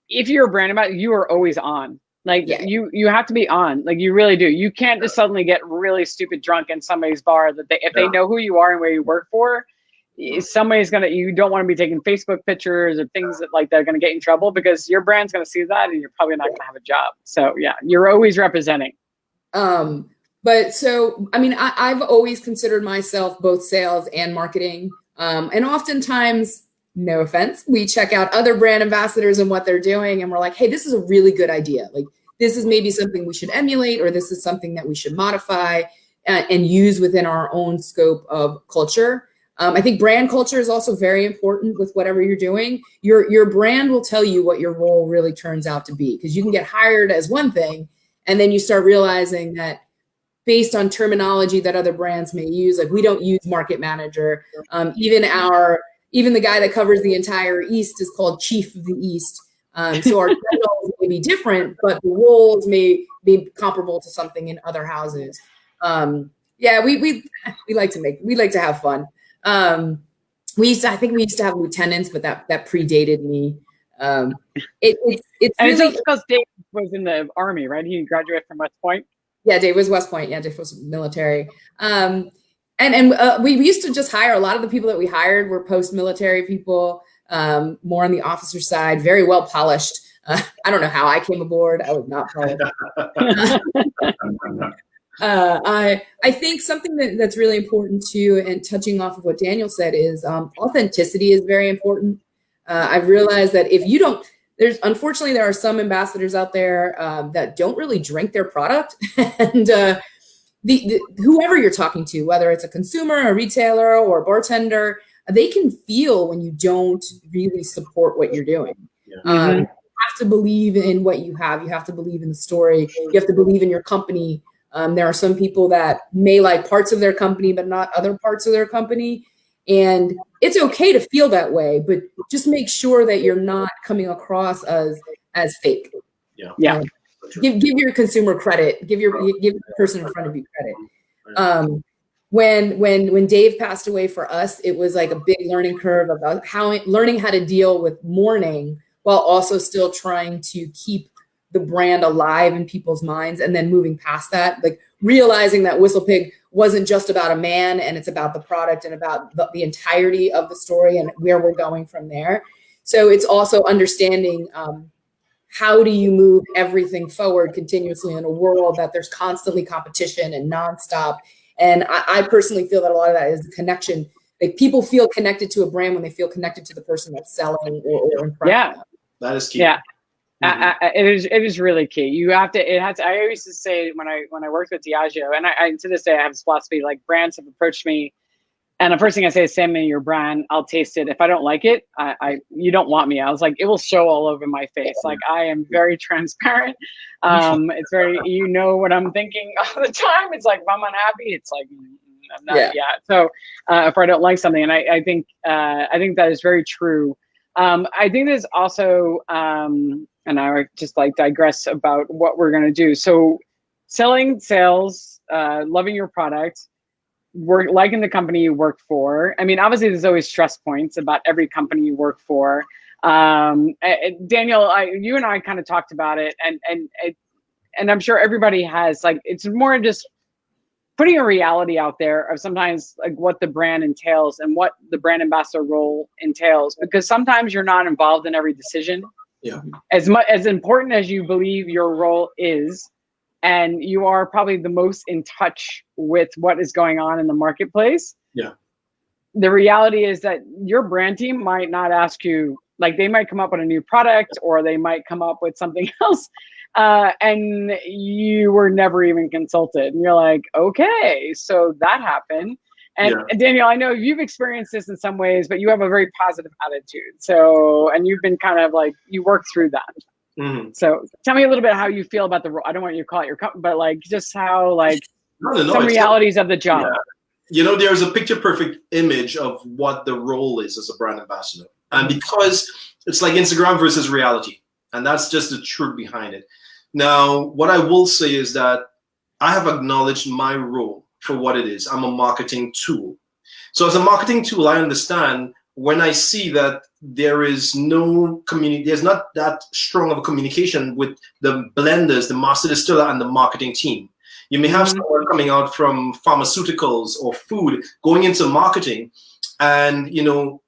if you're a brand ambassador, you are always on. Like you have to be on, like you really do. You can't just suddenly get really stupid drunk in somebody's bar that if they know who you are and where you work for, somebody's you don't want to be taking Facebook pictures or things that are going to get you in trouble, because your brand's going to see that and you're probably not going to have a job. So yeah, you're always representing. But But so, I mean, I've always considered myself both sales and marketing. And oftentimes, no offense, we check out other brand ambassadors and what they're doing. And we're like, hey, this is a really good idea. Like, this is maybe something we should emulate, or this is something that we should modify and use within our own scope of culture. I think brand culture is also very important with whatever you're doing. Your brand will tell you what your role really turns out to be, because you can get hired as one thing, and then you start realizing that based on terminology that other brands may use, like we don't use market manager. Even the guy that covers the entire East is called Chief of the East. So our titles may be different, but the roles may be comparable to something in other houses. Yeah, we like to have fun. I think we used to have lieutenants, but that predated me. It's and really it's because Dave was in the Army, right? He graduated from West Point. Yeah, Dave was West Point. Yeah, Dave was military. And we used to just hire, a lot of the people that we hired were post-military people, more on the officer side, very well polished. I don't know how I came aboard. I was not polished. I think something that's really important too, and touching off of what Daniyel said, is authenticity is very important. I've realized that if you don't, unfortunately there are some ambassadors out there that don't really drink their product, and whoever you're talking to, whether it's a consumer, a retailer, or a bartender, they can feel when you don't really support what you're doing. Yeah. You have to believe in what you have. You have to believe in the story. You have to believe in your company. There are some people that may like parts of their company, but not other parts of their company. And it's okay to feel that way, but just make sure that you're not coming across as fake. Yeah. Give your consumer credit. Give the person in front of you credit. When Dave passed away for us, it was like a big learning curve about learning how to deal with mourning while also still trying to keep the brand alive in people's minds, and then moving past that, like realizing that WhistlePig wasn't just about a man, and it's about the product and about the entirety of the story and where we're going from there. So it's also understanding how do you move everything forward continuously in a world that there's constantly competition and nonstop. And I personally feel that a lot of that is the connection. Like, people feel connected to a brand when they feel connected to the person that's selling or in front of them. That is key. Yeah. It is really key. You have to. It has. I used to say when I worked with Diageo, and I to this day I have this philosophy. Like, brands have approached me, and the first thing I say is, "Send me your brand. I'll taste it. If I don't like it, you don't want me." I was like, it will show all over my face. Like, I am very transparent. It's very, you know what I'm thinking all the time. It's like, if I'm unhappy, it's like, I'm not yet. So if I don't like something, and I think that is very true. I think there's also, and I would just like digress about what we're going to do. So sales, loving your product, liking the company you work for. I mean, obviously there's always stress points about every company you work for. Daniyel, you and I kind of talked about it, and I'm sure everybody has, like, it's more just putting a reality out there of sometimes like what the brand entails and what the brand ambassador role entails, because sometimes you're not involved in every decision. Yeah. As important as you believe your role is, and you are probably the most in touch with what is going on in the marketplace. Yeah. The reality is that your brand team might not ask you, like, they might come up with a new product, or they might come up with something else, and you were never even consulted. And you're like, okay, so that happened. And Daniyel, I know you've experienced this in some ways, but you have a very positive attitude. So, and you've been kind of like, you worked through that. Mm-hmm. So tell me a little bit how you feel about the role. I don't want you to call it your company, but like just how, like, some realities of the job. Yeah. You know, there's a picture perfect image of what the role is as a brand ambassador. And because it's like Instagram versus reality, and that's just the truth behind it. Now, what I will say is that I have acknowledged my role for what it is. I'm a marketing tool. So as a marketing tool, I understand when I see that there is no there's not that strong of a communication with the blenders, the master distiller, and the marketing team. You may have someone coming out from pharmaceuticals or food going into marketing, and, you know,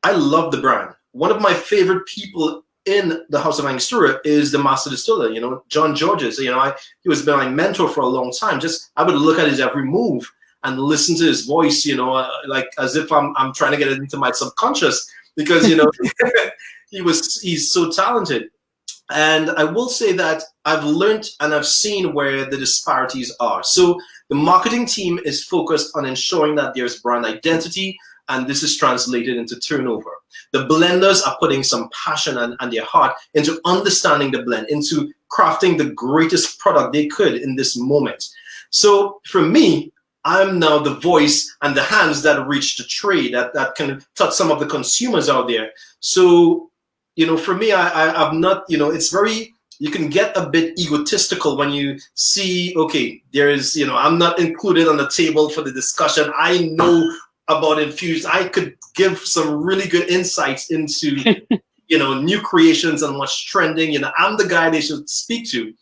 I love the brand. One of my favorite people in the House of Angostura is the master distiller, you know, John Georges. You know, he was been my mentor for a long time. Just I would look at his every move and listen to his voice, you know, like as if I'm trying to get it into my subconscious, because, you know, he's so talented. And I will say that I've learned and I've seen where the disparities are. So the marketing team is focused on ensuring that there's brand identity, and this is translated into turnover. The blenders are putting some passion and their heart into understanding the blend, into crafting the greatest product they could in this moment. So for me, I'm now the voice and the hands that reach the trade, that can touch some of the consumers out there. So, you know, for me, I'm not, you know, it's very, you can get a bit egotistical when you see, okay, there is, you know, I'm not included on the table for the discussion. I know about infused. I could give some really good insights into, you know, new creations and what's trending. You know, I'm the guy they should speak to,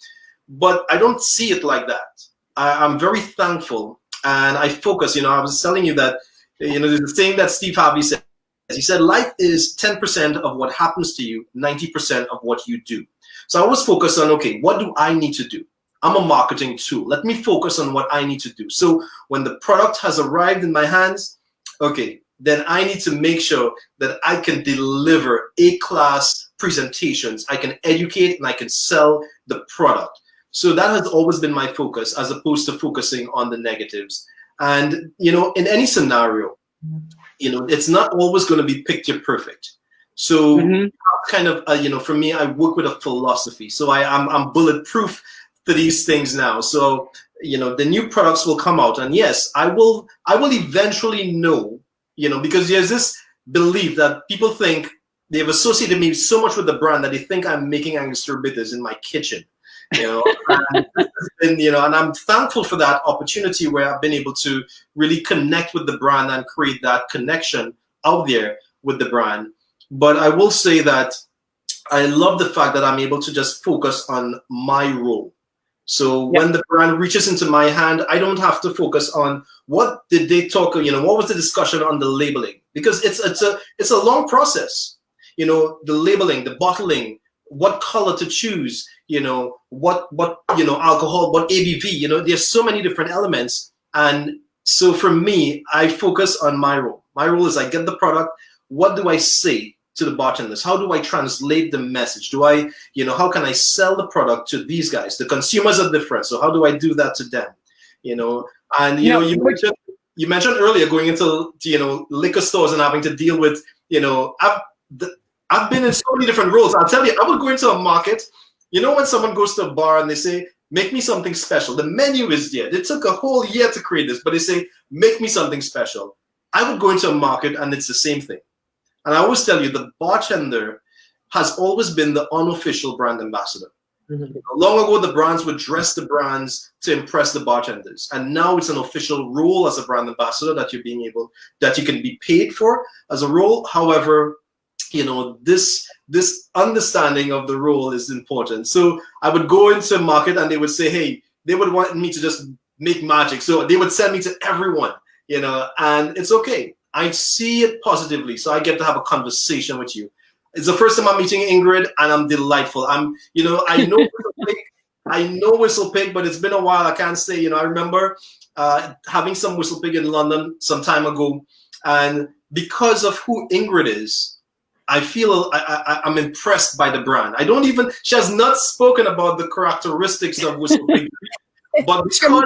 but I don't see it like that. I'm very thankful, and I focus. You know, I was telling you that, you know, there's a saying that Steve Harvey said. He said, life is 10% of what happens to you, 90% of what you do. So I always focus on, okay, what do I need to do? I'm a marketing tool. Let me focus on what I need to do. So when the product has arrived in my hands, okay, then I need to make sure that I can deliver A-class presentations. I can educate and I can sell the product. So that has always been my focus, as opposed to focusing on the negatives. And, you know, in any scenario, you know, it's not always going to be picture perfect. So kind of, you know, for me, I work with a philosophy. So I'm bulletproof to these things now. So, you know, the new products will come out, and yes, I will eventually know, you know, because there's this belief that people think they've associated me so much with the brand that they think I'm making Angostura bitters in my kitchen, you know. And, you know, and I'm thankful for that opportunity where I've been able to really connect with the brand and create that connection out there with the brand. But I will say that I love the fact that I'm able to just focus on my role. So when the brand reaches into my hand, I don't have to focus on what did they talk, you know, what was the discussion on the labeling, because it's a long process. You know, the labeling, the bottling, what color to choose, you know, what you know, alcohol, what ABV, you know, there's so many different elements. And so for me, I focus on my role. My role is I get the product. What do I say to the bartenders? How do I translate the message? Do I, you know, how can I sell the product to these guys? The consumers are different, so how do I do that to them? You know, and you know, you mentioned earlier going into, you know, liquor stores and having to deal with, you know, I've been in so many different roles. I'll tell you, I would go into a market. You know, when someone goes to a bar and they say, make me something special. The menu is there. It took a whole year to create this, but they say, make me something special. I would go into a market and it's the same thing. And I always tell you, the bartender has always been the unofficial brand ambassador. Long ago, the brands would dress the brands to impress the bartenders. And now it's an official role as a brand ambassador that you're being able, that you can be paid for as a role. However, you know, this understanding of the role is important. So I would go into a market and they would say, hey, they would want me to just make magic. So they would send me to everyone, you know, and it's okay. I see it positively. So I get to have a conversation with you. It's the first time I'm meeting Ingrid, and I'm delightful. You know, I know Whistle Pig, but it's been a while. I can't say, you know, I remember having some Whistle Pig in London some time ago. And because of who Ingrid is, I feel I'm impressed by the brand. She has not spoken about the characteristics of Whistle Pig, but because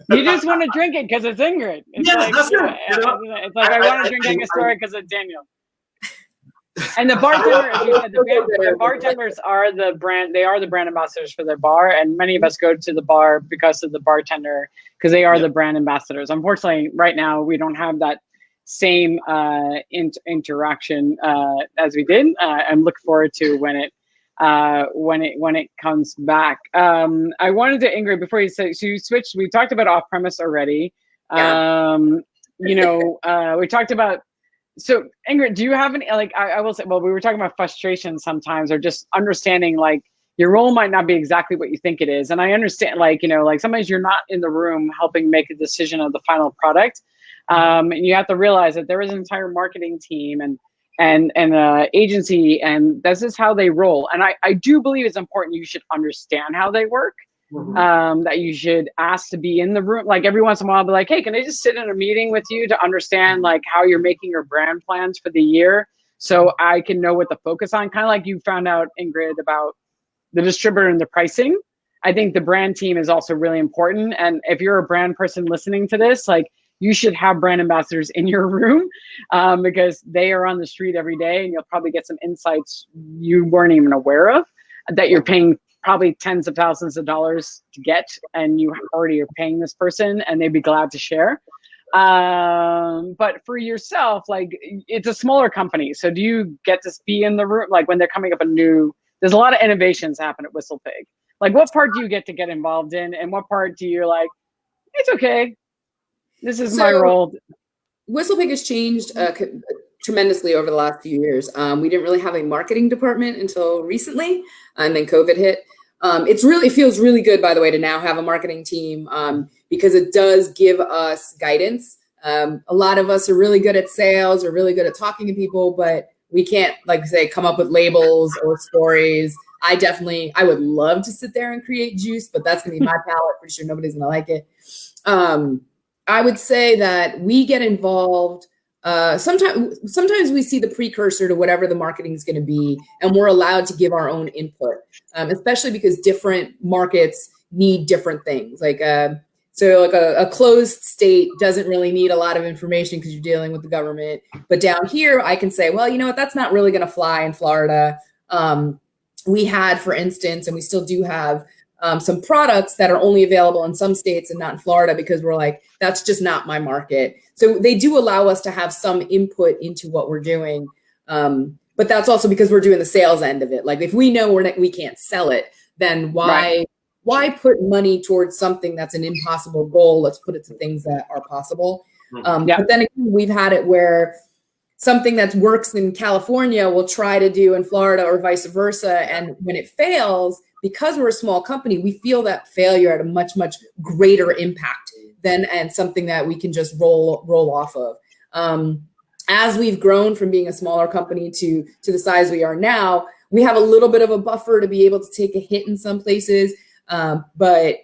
you just want to drink it because it's Ingrid. It's like, that's it. You know? It's like I want to drink Angostura because it's Daniyel. And the bartender, as you said, the bartenders are the brand. They are the brand ambassadors for their bar, and many of us go to the bar because of the bartender, because they are the brand ambassadors. Unfortunately, right now we don't have that same interaction as we did, and look forward to when it comes back. I wanted to, Ingrid, before you said, so you switched. We talked about off premise already. You know, we talked about. So Ingrid, do you have any, like, I will say, well, we were talking about frustration sometimes, or just understanding, like, your role might not be exactly what you think it is. And I understand, like, you know, like sometimes you're not in the room helping make a decision of the final product. And you have to realize that there is an entire marketing team, and and agency, and this is how they roll. And I do believe it's important you should understand how they work. That you should ask to be in the room, like every once in a while, be like, hey, can I just sit in a meeting with you to understand like how you're making your brand plans for the year, so I can know what to focus on. Kind of like you found out, Ingrid, about the distributor and the pricing. I think the brand team is also really important. And if you're a brand person listening to this, like you should have brand ambassadors in your room, because they are on the street every day, and you'll probably get some insights you weren't even aware of, that you're paying probably tens of thousands of dollars to get, and you already are paying this person, and they'd be glad to share. But for yourself, like it's a smaller company. So do you get to be in the room? Like when they're coming up there's a lot of innovations happen at WhistlePig. Like what part do you get to get involved in, and what part do you like, it's okay, this is my role? WhistlePig has changed tremendously over the last few years. We didn't really have a marketing department until recently, and then COVID hit. It feels really good, by the way, to now have a marketing team, because it does give us guidance. A lot of us are really good at sales or really good at talking to people, but we can't, like say, come up with labels or stories. I would love to sit there and create juice, but that's going to be my palate. Pretty sure nobody's going to like it. I would say that we get involved. Sometimes we see the precursor to whatever the marketing is going to be, and we're allowed to give our own input, especially because different markets need different things. Like so a closed state doesn't really need a lot of information because you're dealing with the government. But down here, I can say, well, you know what, that's not really going to fly in Florida. We had, for instance, and we still do have, some products that are only available in some states and not in Florida, because we're like, that's just not my market. So they do allow us to have some input into what we're doing. But that's also because we're doing the sales end of it. Like if we know we can't sell it, then why put money towards something that's an impossible goal? Let's put it to things that are possible. But then again, we've had it where something that works in California we'll try to do in Florida or vice versa. And when it fails, because we're a small company, we feel that failure at a much, much greater impact and something that we can just roll off of. As we've grown from being a smaller company to the size we are now, we have a little bit of a buffer to be able to take a hit in some places, but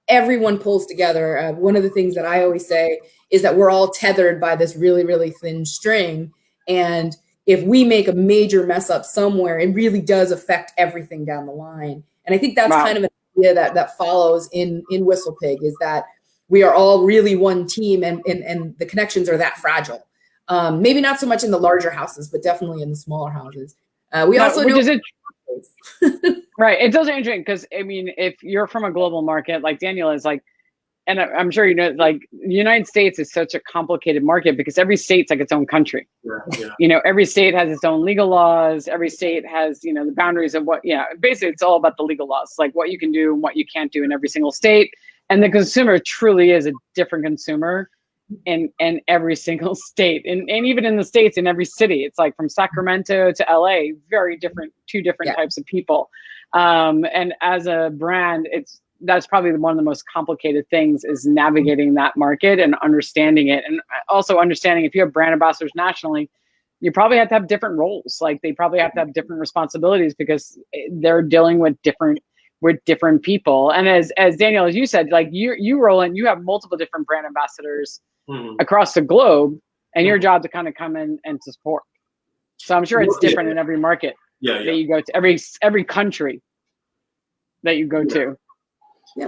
everyone pulls together. One of the things that I always say is that we're all tethered by this really, really thin string. And if we make a major mess up somewhere, it really does affect everything down the line. And I think that's kind of an idea that follows in WhistlePig, is that we are all really one team, and the connections are that fragile. Maybe not so much in the larger houses, but definitely in the smaller houses. We also know. Right. It does interesting because, I mean, if you're from a global market, like Daniyel is like, and I'm sure you know, like the United States is such a complicated market because every state's like its own country. Yeah. You know, every state has its own legal laws. Every state has, you know, the boundaries of what, basically it's all about the legal laws, like what you can do and what you can't do in every single state. And the consumer truly is a different consumer in every single state. And even in the States, in every city, it's like from Sacramento to LA, very different, two different types of people. And as a brand, that's probably one of the most complicated things, is navigating that market and understanding it. And also understanding if you have brand ambassadors nationally, you probably have to have different roles. Like they probably have to have different responsibilities because they're dealing with different people. And as Daniyel, as you said, like you roll in, you have multiple different brand ambassadors across the globe, and your job to kind of come in and to support. So I'm sure it's different in every market that you go to, every country that you go to. So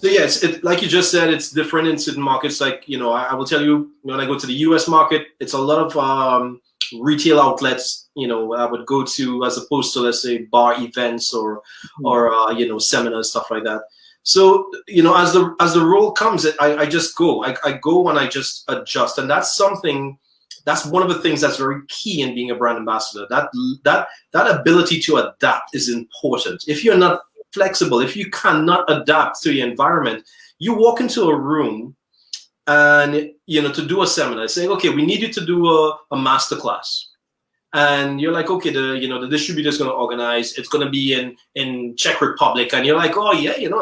yes, like you just said, it's different in certain markets. Like, you know, I will tell you, when I go to the US market, it's a lot of retail outlets, you know, I would go to, as opposed to, let's say, bar events or you know, seminars, stuff like that. So, you know, as the role comes, I just go. I go and I just adjust. And that's one of the things that's very key in being a brand ambassador. That ability to adapt is important. If you're not flexible, if you cannot adapt to the environment, you walk into a room and, you know, to do a seminar, saying, okay, we need you to do a master class. And you're like, okay, the distributor is going to organize. It's going to be in Czech Republic, and you're like, oh yeah, you know,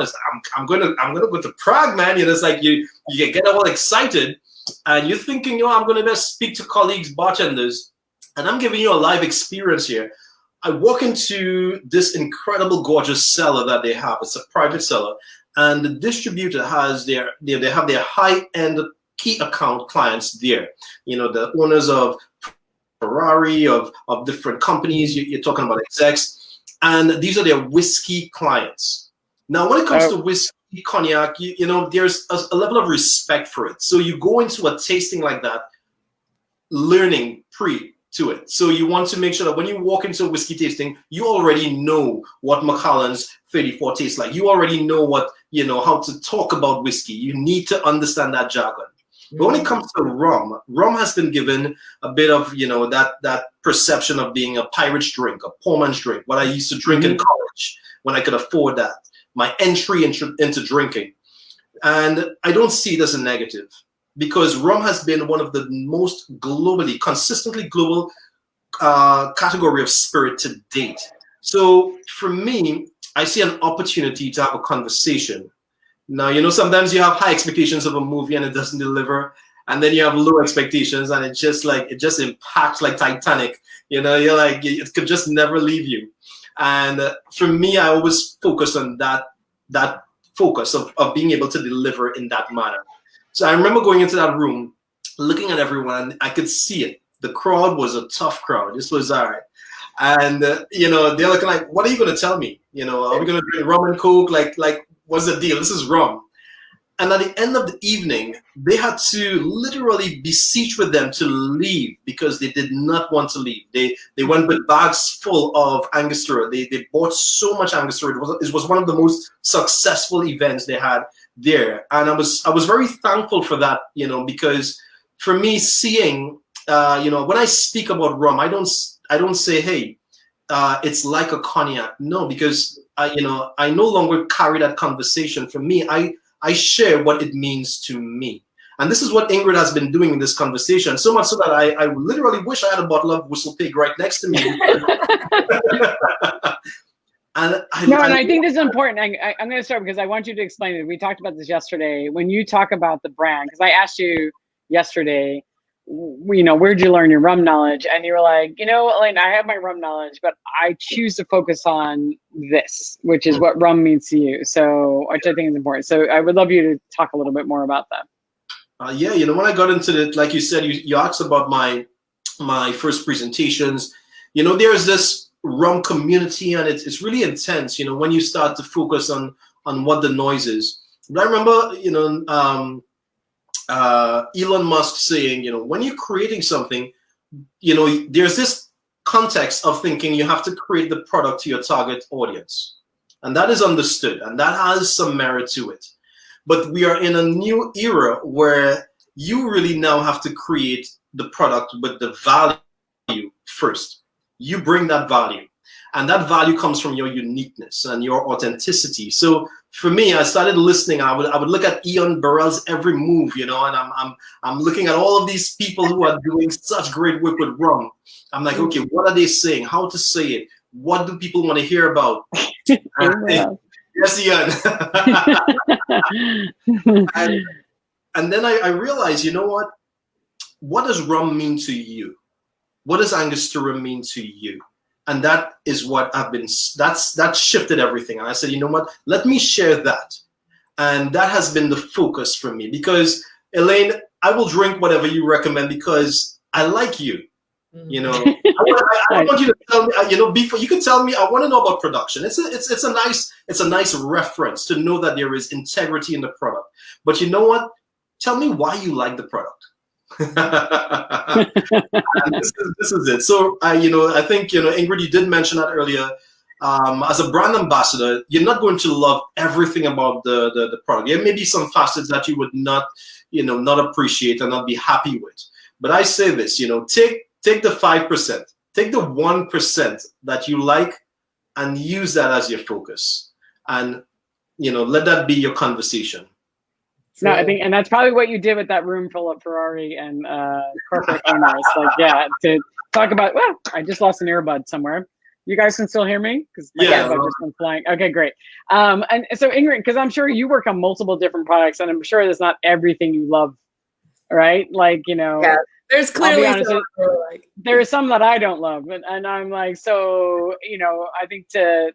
I'm going to go to Prague, man. You know, it's like you get all excited, and you're thinking, I'm going to just speak to colleagues, bartenders, And I'm giving you a live experience here. I walk into this incredible, gorgeous cellar that they have. It's a private cellar, and the distributor has they have their high-end key account clients there. You know, the owners of Ferrari, of different companies. You're talking about execs, and these are their whiskey clients. Now, when it comes to whiskey, cognac, you know, there's a level of respect for it. So you go into a tasting like that, learning to it. So you want to make sure that when you walk into a whiskey tasting, you already know what Macallan's 34 tastes like. You already know what, you know, how to talk about whiskey. You need to understand that jargon. But when it comes to rum has been given a bit of, you know, that perception of being a pirate's drink, a poor man's drink, what I used to drink in college when I could afford that, my entry into drinking. And I don't see it as a negative, because rum has been one of the most globally, consistently global category of spirit to date. So for me, I see an opportunity to have a conversation. Now, you know, sometimes you have high expectations of a movie and it doesn't deliver. And then you have low expectations and it just impacts like Titanic. You know, you're like, it could just never leave you. And for me, I always focus on that focus of being able to deliver in that manner. So I remember going into that room, looking at everyone, and I could see it. The crowd was a tough crowd. This was all right. And, you know, they're looking like, what are you going to tell me? You know, are we going to drink rum and coke? Like, what's the deal? This is rum. And at the end of the evening, they had to literally beseech with them to leave because they did not want to leave. They went with bags full of Angostura. They bought so much Angostura. It was one of the most successful events they had there. And I was very thankful for that, you know, because for me, seeing, you know, when I speak about rum, I don't say, hey, it's like a cognac. No, because you know, I no longer carry that conversation. For me, I share what it means to me. And this is what Ingrid has been doing in this conversation, so much so that I literally wish I had a bottle of Whistle Pig right next to me. And I think this is important. I'm going to start because I want you to explain it. We talked about this yesterday. When you talk about the brand, because I asked you yesterday, you know, where'd you learn your rum knowledge? And you were like, you know, Elaine, I have my rum knowledge, but I choose to focus on this, which is what rum means to you. So, which I think is important. So I would love you to talk a little bit more about that. Yeah, you know, when I got into it, like you said, you asked about my first presentations. You know, there's this rum community, and it's really intense, you know, when you start to focus on what the noise is. But I remember, you know, Elon Musk saying, you know, when you're creating something, you know, there's this context of thinking you have to create the product to your target audience. And that is understood, and that has some merit to it. But we are in a new era where you really now have to create the product with the value first. You bring that value, and that value comes from your uniqueness and your authenticity. So for me, I started listening. I would look at Ian Burrell's every move, you know, and I'm looking at all of these people who are doing such great work with rum. I'm like, okay, what are they saying? How to say it? What do people want to hear about? Yes, Ian. and then I realized, you know what? What does rum mean to you? What does Angostura mean to you? And that is what that shifted everything. And I said, you know what, let me share that. And that has been the focus for me, because Elaine, I will drink whatever you recommend because I like you. You know, I want you to tell me, you know, before you can tell me, I want to know about production. It's a nice reference to know that there is integrity in the product. But you know what? Tell me why you like the product. this is it. So you know, I think, you know, Ingrid, you did mention that earlier. As a brand ambassador, you're not going to love everything about the product. There may be some facets that you would not, you know, not appreciate and not be happy with. But I say this, you know, take the 5%, take the 1% that you like, and use that as your focus, and, you know, let that be your conversation. No, I think, and that's probably what you did with that room full of Ferrari and corporate owners. Like, yeah, to talk about, well, I just lost an earbud somewhere. You guys can still hear me? Because my earbud just went flying. Okay, great. And so Ingrid, because I'm sure you work on multiple different products, and I'm sure there's not everything you love, right? Like, you know, There's clearly honest, some there are some that I don't love, and I'm like, so I think to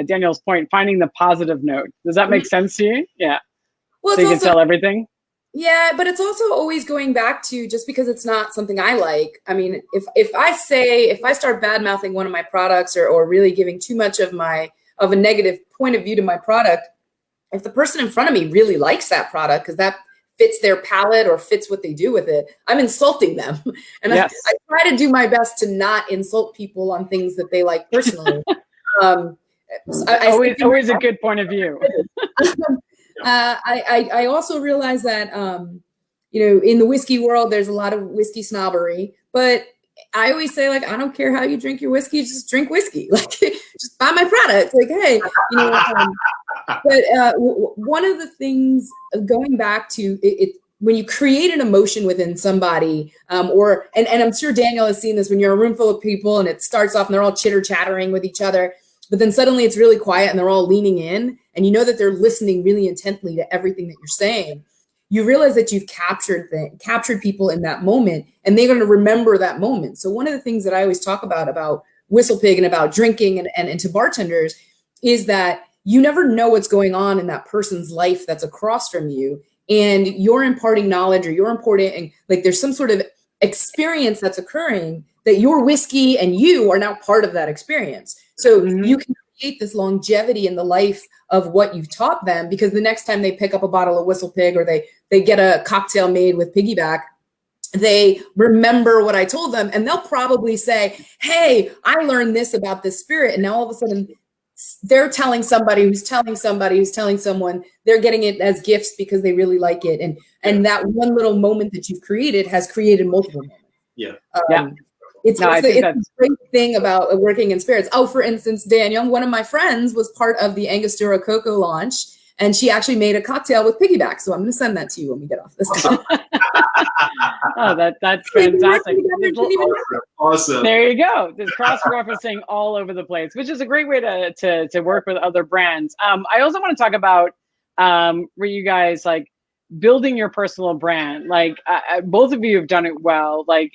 Daniel's point, finding the positive note. Does that make sense to you? Yeah. Well, so you can tell everything. Yeah, but it's also always going back to, just because it's not something I like. I mean, if I start bad mouthing one of my products or really giving too much of a negative point of view to my product, if the person in front of me really likes that product because that fits their palate or fits what they do with it, I'm insulting them. And yes. I try to do my best to not insult people on things that they like personally. Always a good point of view. I also realize that, in the whiskey world, there's a lot of whiskey snobbery, but I always say, like, I don't care how you drink your whiskey, just drink whiskey. Like, just buy my product. Like, hey, but one of the things, going back to it, when you create an emotion within somebody, and I'm sure Daniyel has seen this, when you're in a room full of people and it starts off and they're all chitter chattering with each other, but then suddenly it's really quiet and they're all leaning in, and you know that they're listening really intently to everything that you're saying. You realize that you've captured people in that moment, and they're going to remember that moment. So one of the things that I always talk about WhistlePig and about drinking and to bartenders is that you never know what's going on in that person's life that's across from you, and you're imparting knowledge, or you're imparting, like, there's some sort of experience that's occurring that your whiskey and you are now part of that experience. So you can create this longevity in the life of what you've taught them, because the next time they pick up a bottle of WhistlePig or they get a cocktail made with piggyback, they remember what I told them, and they'll probably say, hey, I learned this about this spirit. And now all of a sudden they're telling somebody who's telling somebody who's telling someone, they're getting it as gifts because they really like it. And that one little moment that you've created has created multiple moments. Yeah. It's a great thing about working in spirits. Oh, for instance, Daniyel, one of my friends, was part of the Angostura cocoa launch, and she actually made a cocktail with piggyback. So I'm going to send that to you when we get off this call. Oh, that's fantastic. Awesome. There you go. There's cross-referencing all over the place, which is a great way to work with other brands. I also want to talk about where you guys, like, building your personal brand. Like, both of you have done it well, like,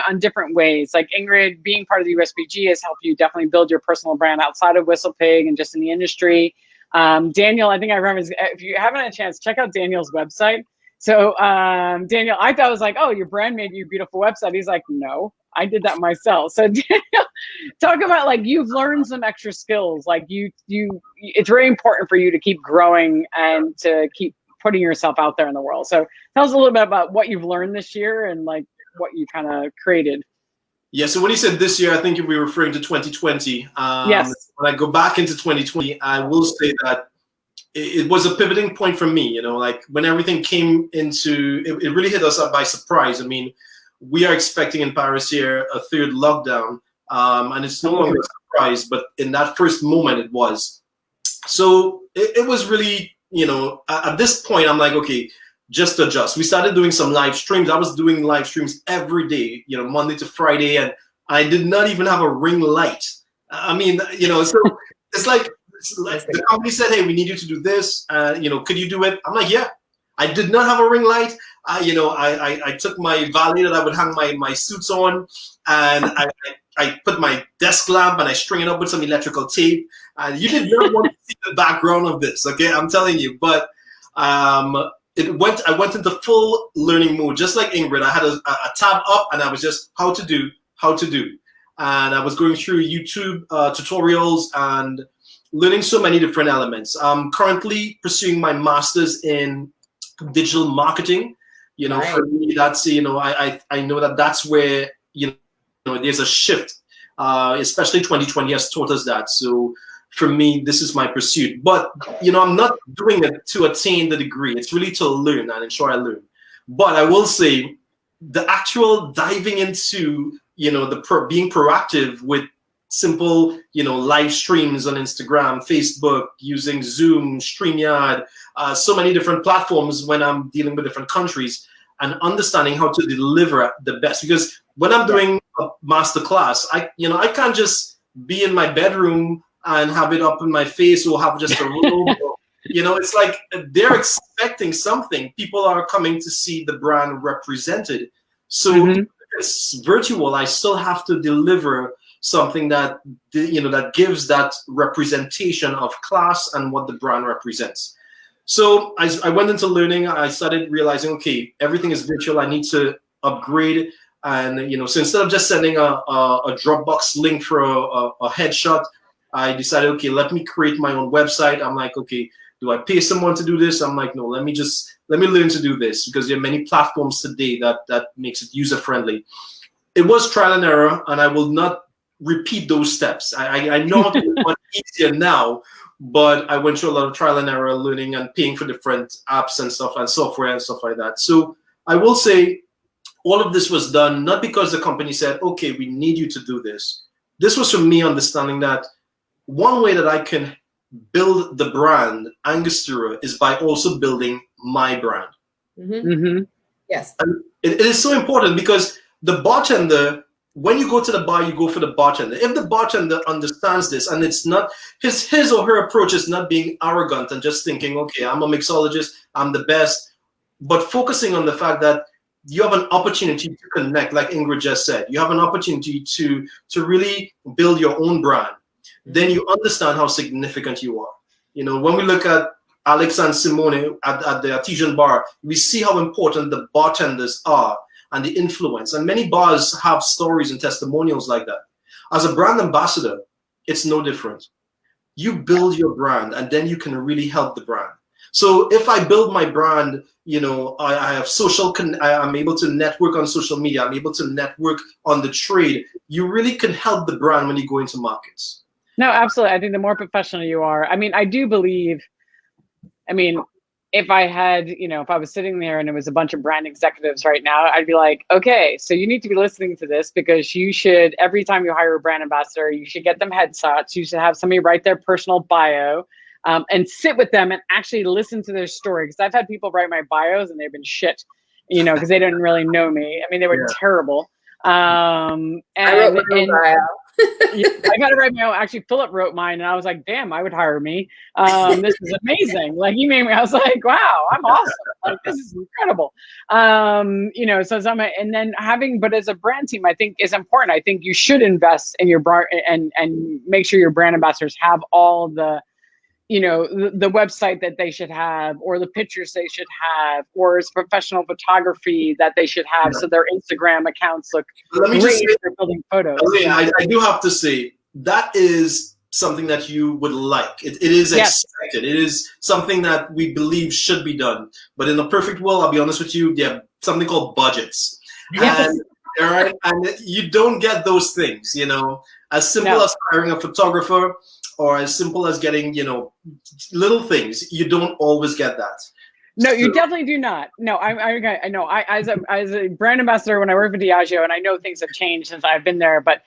on different ways. Like, Ingrid, being part of the USBG, has helped you definitely build your personal brand outside of WhistlePig and just in the industry. Daniyel, I think I remember, if you haven't had a chance, check out Daniel's website. So Daniyel, I thought, was like, oh, your brand made you a beautiful website. He's like, no, I did that myself. So Daniyel, talk about, like, you've learned some extra skills. Like, it's very important for you to keep growing and to keep putting yourself out there in the world. So tell us a little bit about what you've learned this year and, like, what you kind of created. Yeah, so when you said this year, I think we were referring to 2020. Yes. When I go back into 2020, I will say that it was a pivoting point for me, like, when everything came into, it really hit us up by surprise. I mean, we are expecting in Paris here a third lockdown, and it's no longer a surprise, but in that first moment it was. So it was really, at this point, I'm like, okay, just adjust. We started doing some live streams. I was doing live streams every day, Monday to Friday, and I did not even have a ring light. I mean, so it's like the company said, hey, we need you to do this. Could you do it? I'm like, yeah. I did not have a ring light. I took my valet that I would hang my suits on, and I put my desk lamp and I string it up with some electrical tape. And you did not want to see the background of this, okay? I'm telling you. But I went into full learning mode, just like Ingrid. I had a tab up, and I was just how to do. And I was going through YouTube tutorials and learning so many different elements. I'm currently pursuing my master's in digital marketing. Right. For me, that's, I know that's where, there's a shift, especially 2020 has taught us that. So for me, this is my pursuit. But, I'm not doing it to attain the degree. It's really to learn and ensure I learn. But I will say the actual diving into, being proactive with simple, live streams on Instagram, Facebook, using Zoom, StreamYard, so many different platforms when I'm dealing with different countries, and understanding how to deliver the best. Because when I'm doing a master class, I can't just be in my bedroom and have it up in my face or have just a robe. It's like they're expecting something. People are coming to see the brand represented. So it's virtual. I still have to deliver something that that gives that representation of class and what the brand represents. So I went into learning. I started realizing, okay, everything is virtual. I need to upgrade. And so instead of just sending a Dropbox link for a headshot, I decided, okay, let me create my own website. I'm like, okay, do I pay someone to do this? I'm like, no, let me learn to do this, because there are many platforms today that makes it user friendly. It was trial and error, and I will not repeat those steps. I know how to do it easier now, but I went through a lot of trial and error, learning and paying for different apps and stuff and software and stuff like that. So I will say all of this was done not because the company said, okay, we need you to do this. This was from me understanding that one way that I can build the brand Angostura is by also building my brand. Yes. And it is so important, because the bartender, when you go to the bar, you go for the bartender. If the bartender understands this, and it's not his or her approach is not being arrogant and just thinking, okay, I'm a mixologist, I'm the best, but focusing on the fact that you have an opportunity to connect, like Ingrid just said. You have an opportunity to really build your own brand. Then you understand how significant you are. When we look at Alex and Simone at the Artesian Bar, we see how important the bartenders are and the influence. And many bars have stories and testimonials like that. As a brand ambassador, it's no different. You build your brand, and then you can really help the brand. So if I build my brand, I have I'm able to network on social media. I'm able to network on the trade. You really can help the brand when you go into markets. No, absolutely. I think the more professional you are, I do believe, if I had, if I was sitting there and it was a bunch of brand executives right now, I'd be like, okay, so you need to be listening to this, because you should, every time you hire a brand ambassador, you should get them headshots. You should have somebody write their personal bio. And sit with them and actually listen to their story. Because I've had people write my bios and they've been shit, because they didn't really know me. They were terrible. I wrote my own bio. I got to write my own. Actually, Philip wrote mine, and I was like, damn, I would hire me. This is amazing. Like, he made me, I was like, wow, I'm awesome. Like, this is incredible. And then but as a brand team, I think is important. I think you should invest in your brand and make sure your brand ambassadors have all the, the website that they should have, or the pictures they should have, or it's professional photography that they should have, so their Instagram accounts look great if they're building photos. I do have to say, that is something that you would like. It is expected. It is something that we believe should be done. But in a perfect world, I'll be honest with you, they have something called budgets. Yes. And you don't get those things, as simple as hiring a photographer, or as simple as getting, little things. You don't always get that. No, you definitely do not. No, I know. As a brand ambassador, when I worked for Diageo, and I know things have changed since I've been there, but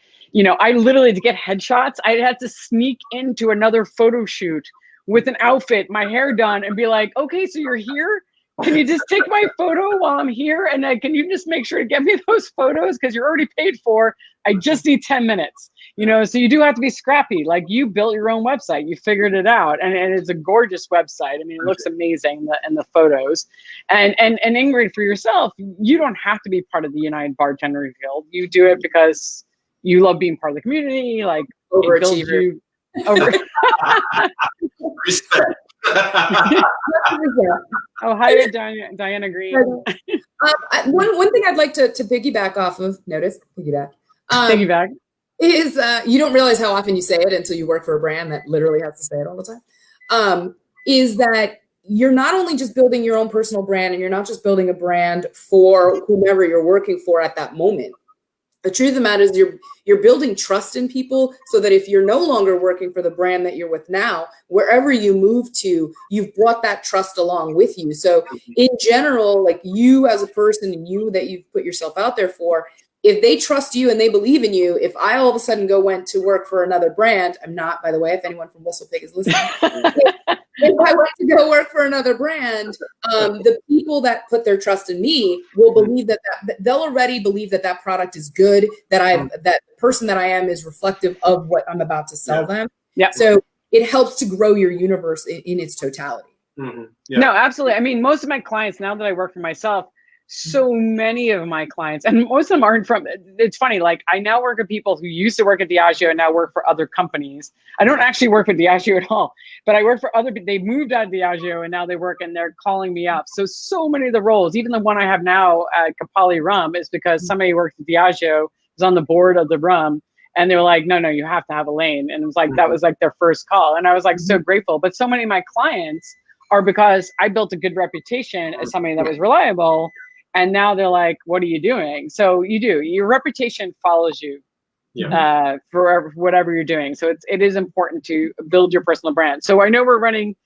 I literally, to get headshots, I had to sneak into another photo shoot with an outfit, my hair done, and be like, okay, so you're here? Can you just take my photo while I'm here? And can you just make sure to get me those photos? Because you're already paid for. I just need 10 minutes. So you do have to be scrappy. Like, you built your own website, you figured it out, and it's a gorgeous website. It looks amazing, and the photos. And Ingrid, for yourself, you don't have to be part of the United Bartender Guild. You do it because you love being part of the community. Like, overachiever. Respect. Oh, hi, Diana Green. One thing I'd like to piggyback off of. Notice piggyback. Piggyback. Is you don't realize how often you say it until you work for a brand that literally has to say it all the time. Is that you're not only just building your own personal brand, and you're not just building a brand for whomever you're working for at that moment. The truth of the matter is you're building trust in people, so that if you're no longer working for the brand that you're with now, wherever you move to, you've brought that trust along with you. So in general, like, you as a person, and you that you've put yourself out there for, if they trust you and they believe in you, if I all of a sudden went to work for another brand, I'm not, by the way, if anyone from WhistlePig is listening, if I went to go work for another brand, the people that put their trust in me will believe that they'll already believe that product is good, that that person that I am is reflective of what I'm about to sell them. Yeah. So it helps to grow your universe in its totality. Mm-hmm. Yeah. No, absolutely. Most of my clients, now that I work for myself, so many of my clients, and most of them aren't from, it's funny, like I now work with people who used to work at Diageo and now work for other companies. I don't actually work with Diageo at all, but I work for other people. They moved out of Diageo and now they work and they're calling me up. So many of the roles, even the one I have now at Kapali Rum, is because somebody who works at Diageo is on the board of the rum. And they were like, no, you have to have a lane. And it was like, that was like their first call. And I was like, so grateful. But so many of my clients are because I built a good reputation as somebody that was reliable. And now they're like, what are you doing? So you do. Your reputation follows you for whatever you're doing. So it is important to build your personal brand. So I know we're running,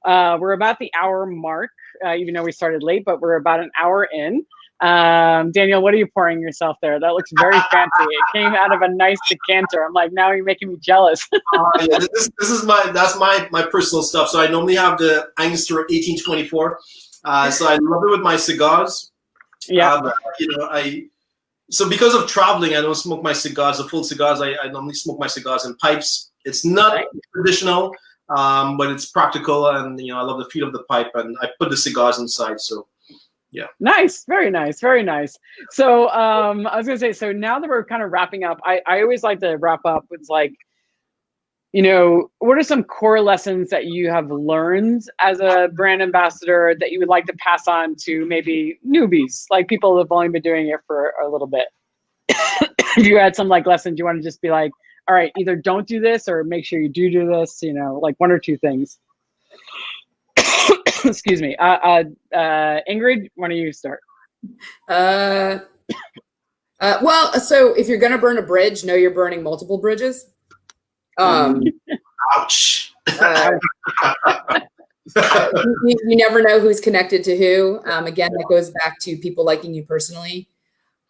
we're about the hour mark, even though we started late, but we're about an hour in. Daniyel, what are you pouring yourself there? That looks very fancy. It came out of a nice decanter. I'm like, now you're making me jealous. Yeah, this is my personal stuff. So I normally have the Angostura 1824. So I love it with my cigars. Yeah. So because of traveling, I don't smoke my cigars, the full cigars. I normally smoke my cigars in pipes. It's not traditional, but it's practical, and I love the feel of the pipe, and I put the cigars inside. So yeah. Nice. Very nice. Very nice. So I was gonna say, so now that we're kind of wrapping up, I always like to wrap up with like, what are some core lessons that you have learned as a brand ambassador that you would like to pass on to maybe newbies, like people who have only been doing it for a little bit? If you had some like lessons, you want to just be like, all right, either don't do this or make sure you do this, like one or two things. Excuse me. Ingrid, why don't you start? Well, so if you're going to burn a bridge, know you're burning multiple bridges. Ouch. You never know who's connected to who. Again, that goes back to people liking you personally.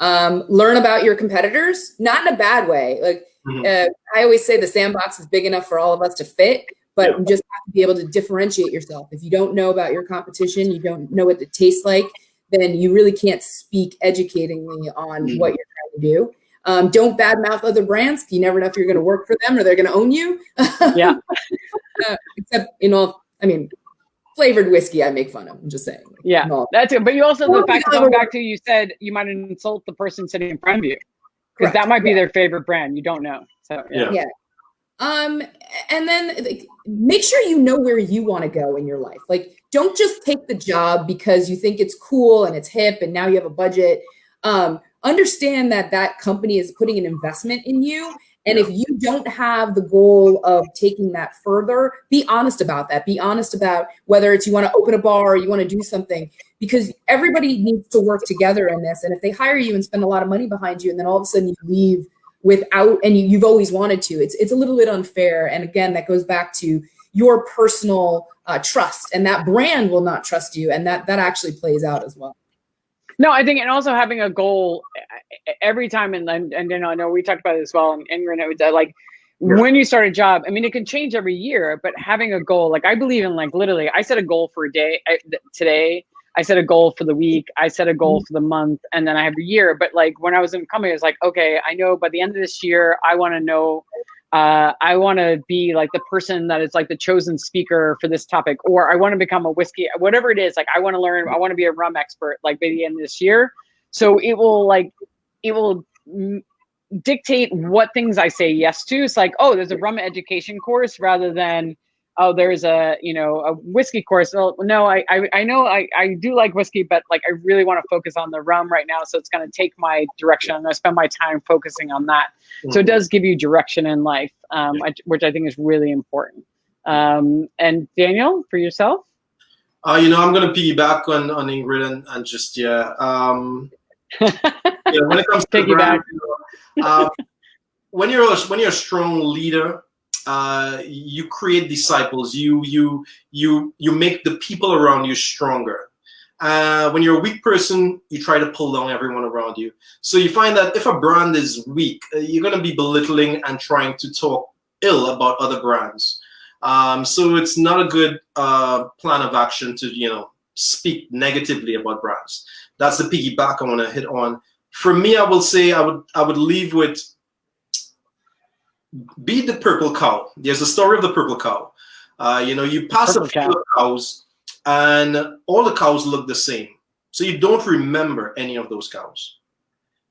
Learn about your competitors, not in a bad way. Like I always say, the sandbox is big enough for all of us to fit, but you just have to be able to differentiate yourself. If you don't know about your competition, you don't know what it tastes like, then you really can't speak educatingly on what you're trying to do. Don't badmouth other brands. You never know if you're going to work for them or they're going to own you. Yeah. Except flavored whiskey, I make fun of. I'm just saying. Yeah, that's it. But you also, the fact going back to, you said you might insult the person sitting in front of you, because that might be their favorite brand. You don't know. So yeah. And then make sure you know where you want to go in your life. Like, don't just take the job because you think it's cool and it's hip and now you have a budget. Understand that company is putting an investment in you. And if you don't have the goal of taking that further, be honest about that. Be honest about whether it's you want to open a bar or you want to do something, because everybody needs to work together in this. And if they hire you and spend a lot of money behind you, and then all of a sudden you leave without, and you've always wanted to, it's a little bit unfair. And again, that goes back to your personal trust, and that brand will not trust you. And that actually plays out as well. No, I think, and also having a goal every time, and I know we talked about it as well, and Ingrid, like when you start a job, I mean, it can change every year, but having a goal, like I believe in, like literally, I set a goal for a day today. I set a goal for the week. I set a goal for the month, and then I have a year. But like when I was in the company, I was like, okay, I know by the end of this year, I want to know. I want to be like the person that is like the chosen speaker for this topic, or I want to become a whiskey, whatever it is. Like I want to learn, I want to be a rum expert, like by the end of this year. So it will dictate what things I say yes to. It's like, oh, there's a rum education course, rather than, oh, there's a whiskey course. Well, no, I know I do like whiskey, but like I really want to focus on the rum right now. So it's going to take my direction. I'm going to spend my time focusing on that. So it does give you direction in life, which I think is really important. And Daniyel, for yourself? I'm going to piggyback on Ingrid and just, when it comes to brand, when you're a strong leader, you create disciples. You make the people around you stronger. When you're a weak person, you try to pull down everyone around you. So you find that if a brand is weak, you're going to be belittling and trying to talk ill about other brands. So it's not a good plan of action to speak negatively about brands. That's the piggyback I want to hit on. For me, I will say I would leave with, be the purple cow. There's a story of the purple cow. You pass a field of cows, and all the cows look the same. So you don't remember any of those cows.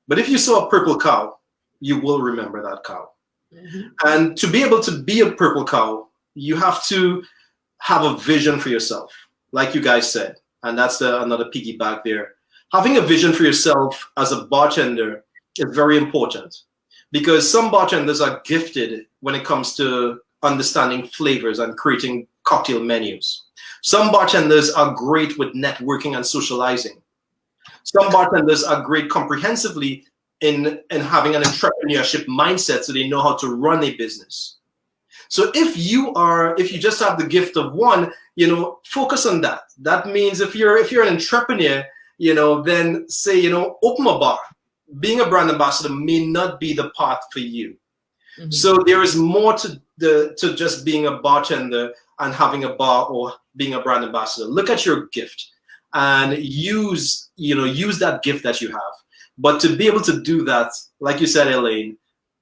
But if you saw a purple cow, you will remember that cow. Mm-hmm. And to be able to be a purple cow, you have to have a vision for yourself, like you guys said. And that's another piggyback there. Having a vision for yourself as a bartender is very important, because some bartenders are gifted when it comes to understanding flavors and creating cocktail menus. Some bartenders are great with networking and socializing. Some bartenders are great comprehensively in having an entrepreneurship mindset, so they know how to run a business. So if you just have the gift of one, focus on that. That means if you're an entrepreneur, then say, open a bar. Being a brand ambassador may not be the path for you. Mm-hmm. So there is more to just being a bartender and having a bar or being a brand ambassador. Look at your gift and use that gift that you have. But to be able to do that, like you said, Elaine,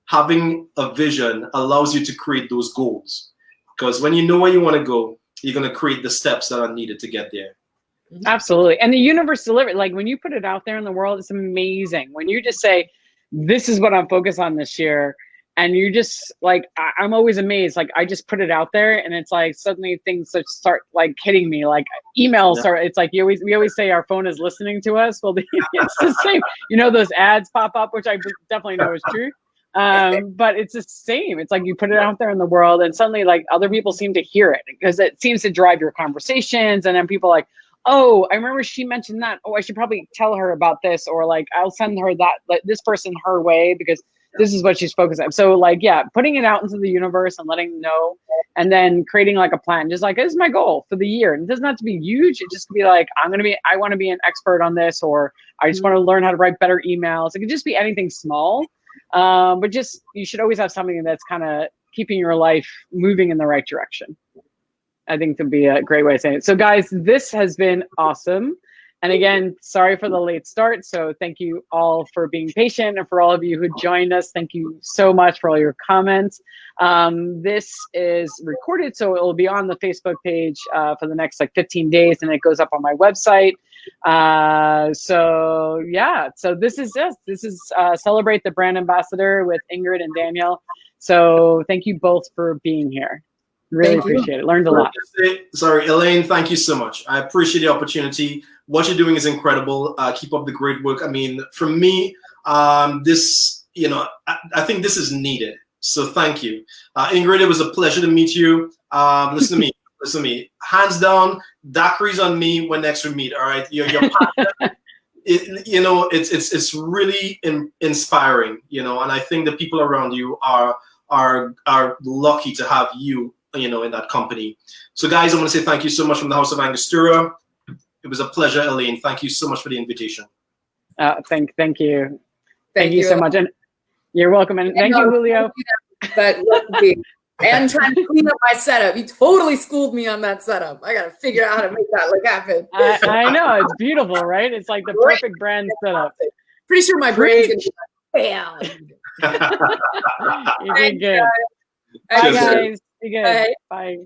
having a vision allows you to create those goals. Because when you know where you want to go, you're going to create the steps that are needed to get there. Absolutely. And the universe delivers. Like when you put it out there in the world, it's amazing. When you just say, this is what I'm focused on this year. And you just like, I'm always amazed. Like I just put it out there and it's like, suddenly things start like hitting me, like emails are, it's like we always say our phone is listening to us. Well, it's the same, those ads pop up, which I definitely know is true. But it's the same. It's like you put it out there in the world and suddenly like other people seem to hear it because it seems to drive your conversations. And then people are like, oh, I remember she mentioned that. Oh, I should probably tell her about this, or like I'll send her that, like this person her way because this is what she's focused on. So like, yeah, putting it out into the universe and letting them know, and then creating like a plan, just like, this is my goal for the year. And it doesn't have to be huge. It just could be like, I want to be an expert on this, or I just want to learn how to write better emails. It could just be anything small. But just, you should always have something that's kind of keeping your life moving in the right direction. I think to be a great way of saying it. So guys, this has been awesome. And again, sorry for the late start. So thank you all for being patient, and for all of you who joined us, thank you so much for all your comments. This is recorded, so it will be on the Facebook page for the next like 15 days, and it goes up on my website. So yeah, so this is Celebrate the Brand Ambassador with Ingrid and Daniyel. So thank you both for being here. Really appreciate it. Learned a lot. Sorry, Elaine, thank you so much. I appreciate the opportunity. What you're doing is incredible. Keep up the great work. I mean, for me, this, I think this is needed. So thank you. Ingrid, it was a pleasure to meet you. Listen to me. Hands down, daiquiris on me when next we meet. All right, your partner, it's really inspiring. And I think the people around you are lucky to have you, in that company. So guys, I want to say thank you so much from the House of Angostura. It was a pleasure, Elaine. Thank you so much for the invitation. Thank you. Thank you so much. And you're welcome. And thank you, Julio. And trying to clean up my setup. You totally schooled me on that setup. I got to figure out how to make that happen. I know. It's beautiful, right? It's like the perfect brand setup. Pretty sure my brain's going to be bam. You did good. Bye, guys. Be good. Bye.